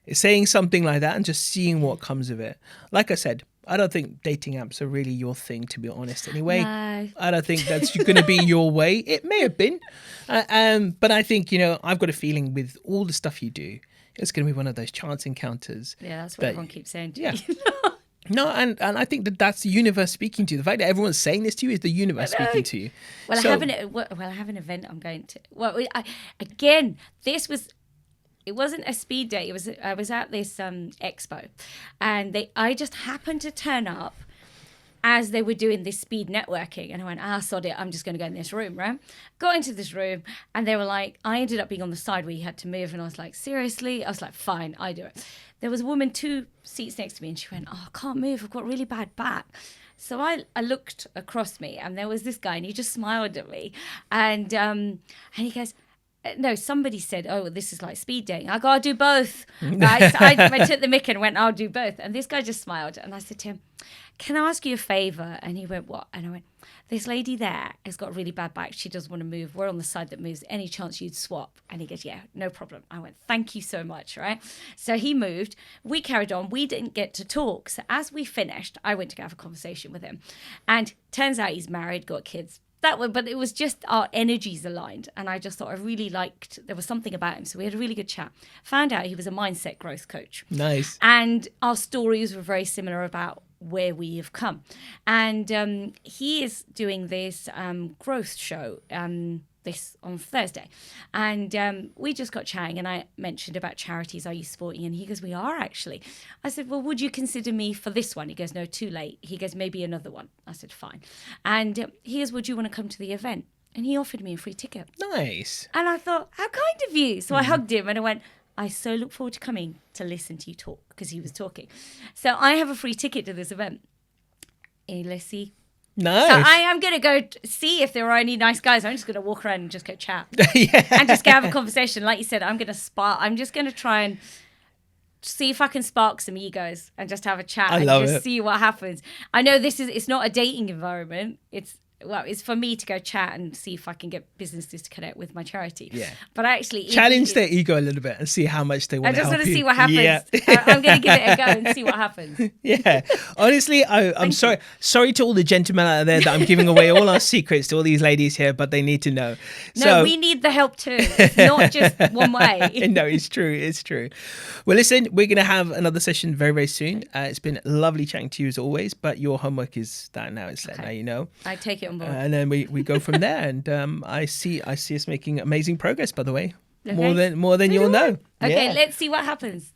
It's saying something like that and just seeing what comes of it. Like I said, I don't think dating apps are really your thing, to be honest, anyway. No. I don't think that's going to be your way. It may have been. But I think, I've got a feeling with all the stuff you do, it's going to be one of those chance encounters. Yeah, that's what everyone keeps saying to me. No, and I think that's the universe speaking to you. The fact that everyone's saying this to you is the universe speaking to you. Well, I have an event I'm going to. Well, it wasn't a speed date. I was at this expo, and I just happened to turn up as they were doing this speed networking, and I went, sod it, I'm just going to go in this room, right? Got into this room, and they were like, I ended up being on the side where you had to move, and I was like, seriously? I was like, fine, I do it. There was a woman 2 seats next to me, and she went, I can't move, I've got really bad back. So I looked across me, and there was this guy, and he just smiled at me, and he goes, no, somebody said, oh, this is like speed dating. I go, I'll do both. Right? So I took the mick and went, I'll do both. And this guy just smiled. And I said to him, can I ask you a favour? And he went, what? And I went, this lady there has got a really bad back. She doesn't want to move. We're on the side that moves. Any chance you'd swap? And he goes, yeah, no problem. I went, thank you so much, right? So he moved. We carried on. We didn't get to talk. So as we finished, I went to go have a conversation with him. And turns out he's married, got kids. But it was just our energies aligned. And I just thought I really liked, there was something about him. So we had a really good chat. Found out he was a mindset growth coach. Nice. And our stories were very similar about where we have come. And he is doing this growth show this on Thursday. And we just got chatting, and I mentioned about charities are you supporting? And he goes, we are actually. I said, well, would you consider me for this one? He goes, no, too late. He goes, maybe another one. I said, fine. And he goes, would you want to come to the event? And he offered me a free ticket. Nice. And I thought, how kind of you. So I hugged him and I went, I so look forward to coming to listen to you talk, because he was talking. So I have a free ticket to this event. Let's see. Nice. So I am going to go see if there are any nice guys. I'm just going to walk around and just go chat. And just have a conversation. Like you said, I'm just going to try and see if I can spark some egos and just have a chat and just see what happens. I know it's not a dating environment. It's well, it's for me to go chat and see if I can get businesses to connect with my charity. Yeah. But actually, Challenge their ego a little bit and see how much they want to help you. I just want to see what happens. Yeah. I'm going to give it a go and see what happens. Yeah. Honestly, I'm sorry. Sorry to all the gentlemen out there that I'm giving away all our secrets to all these ladies here, but they need to know. No, we need the help too. It's not just one way. No, it's true. It's true. Well, listen, we're going to have another session very, very soon. It's been lovely chatting to you as always, but your homework is done now. It's set now, you know. I take it on board. And then we go from there. And I see us making amazing progress, by the way. Okay. More than you'll know. Okay, Yeah. let's see what happens.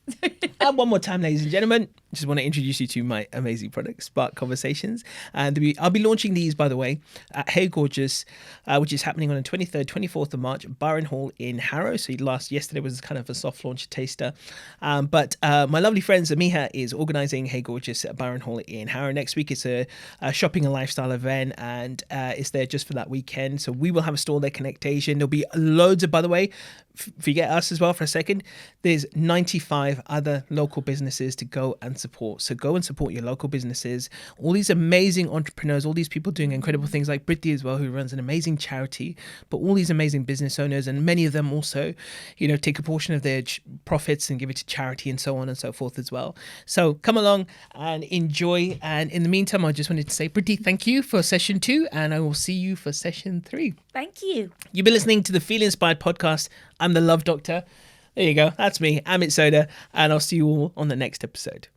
And one more time, ladies and gentlemen, just want to introduce you to my amazing product, Spark Conversations. And I'll be launching these, by the way, at Hey Gorgeous, which is happening on the 23rd, 24th of March, Byron Hall in Harrow. So yesterday was kind of a soft launch taster. But my lovely friends, Amiha, is organising Hey Gorgeous at Byron Hall in Harrow. Next week, it's a shopping and lifestyle event, and it's there just for that weekend. So we will have a stall there, Connect Asian. There'll be loads of, by the way, forget us as well for a second, there's 95 other local businesses to go and support. So go and support your local businesses. All these amazing entrepreneurs, all these people doing incredible things, like Pritti as well, who runs an amazing charity, but all these amazing business owners, and many of them also, you know, take a portion of their profits and give it to charity and so on and so forth as well. So come along and enjoy. And in the meantime, I just wanted to say, Pritti, thank you for session 2, and I will see you for session 3. Thank you. You've been listening to the Feel Inspired podcast. I'm the Love Doctor. There you go. That's me, Amit Sodha, and I'll see you all on the next episode.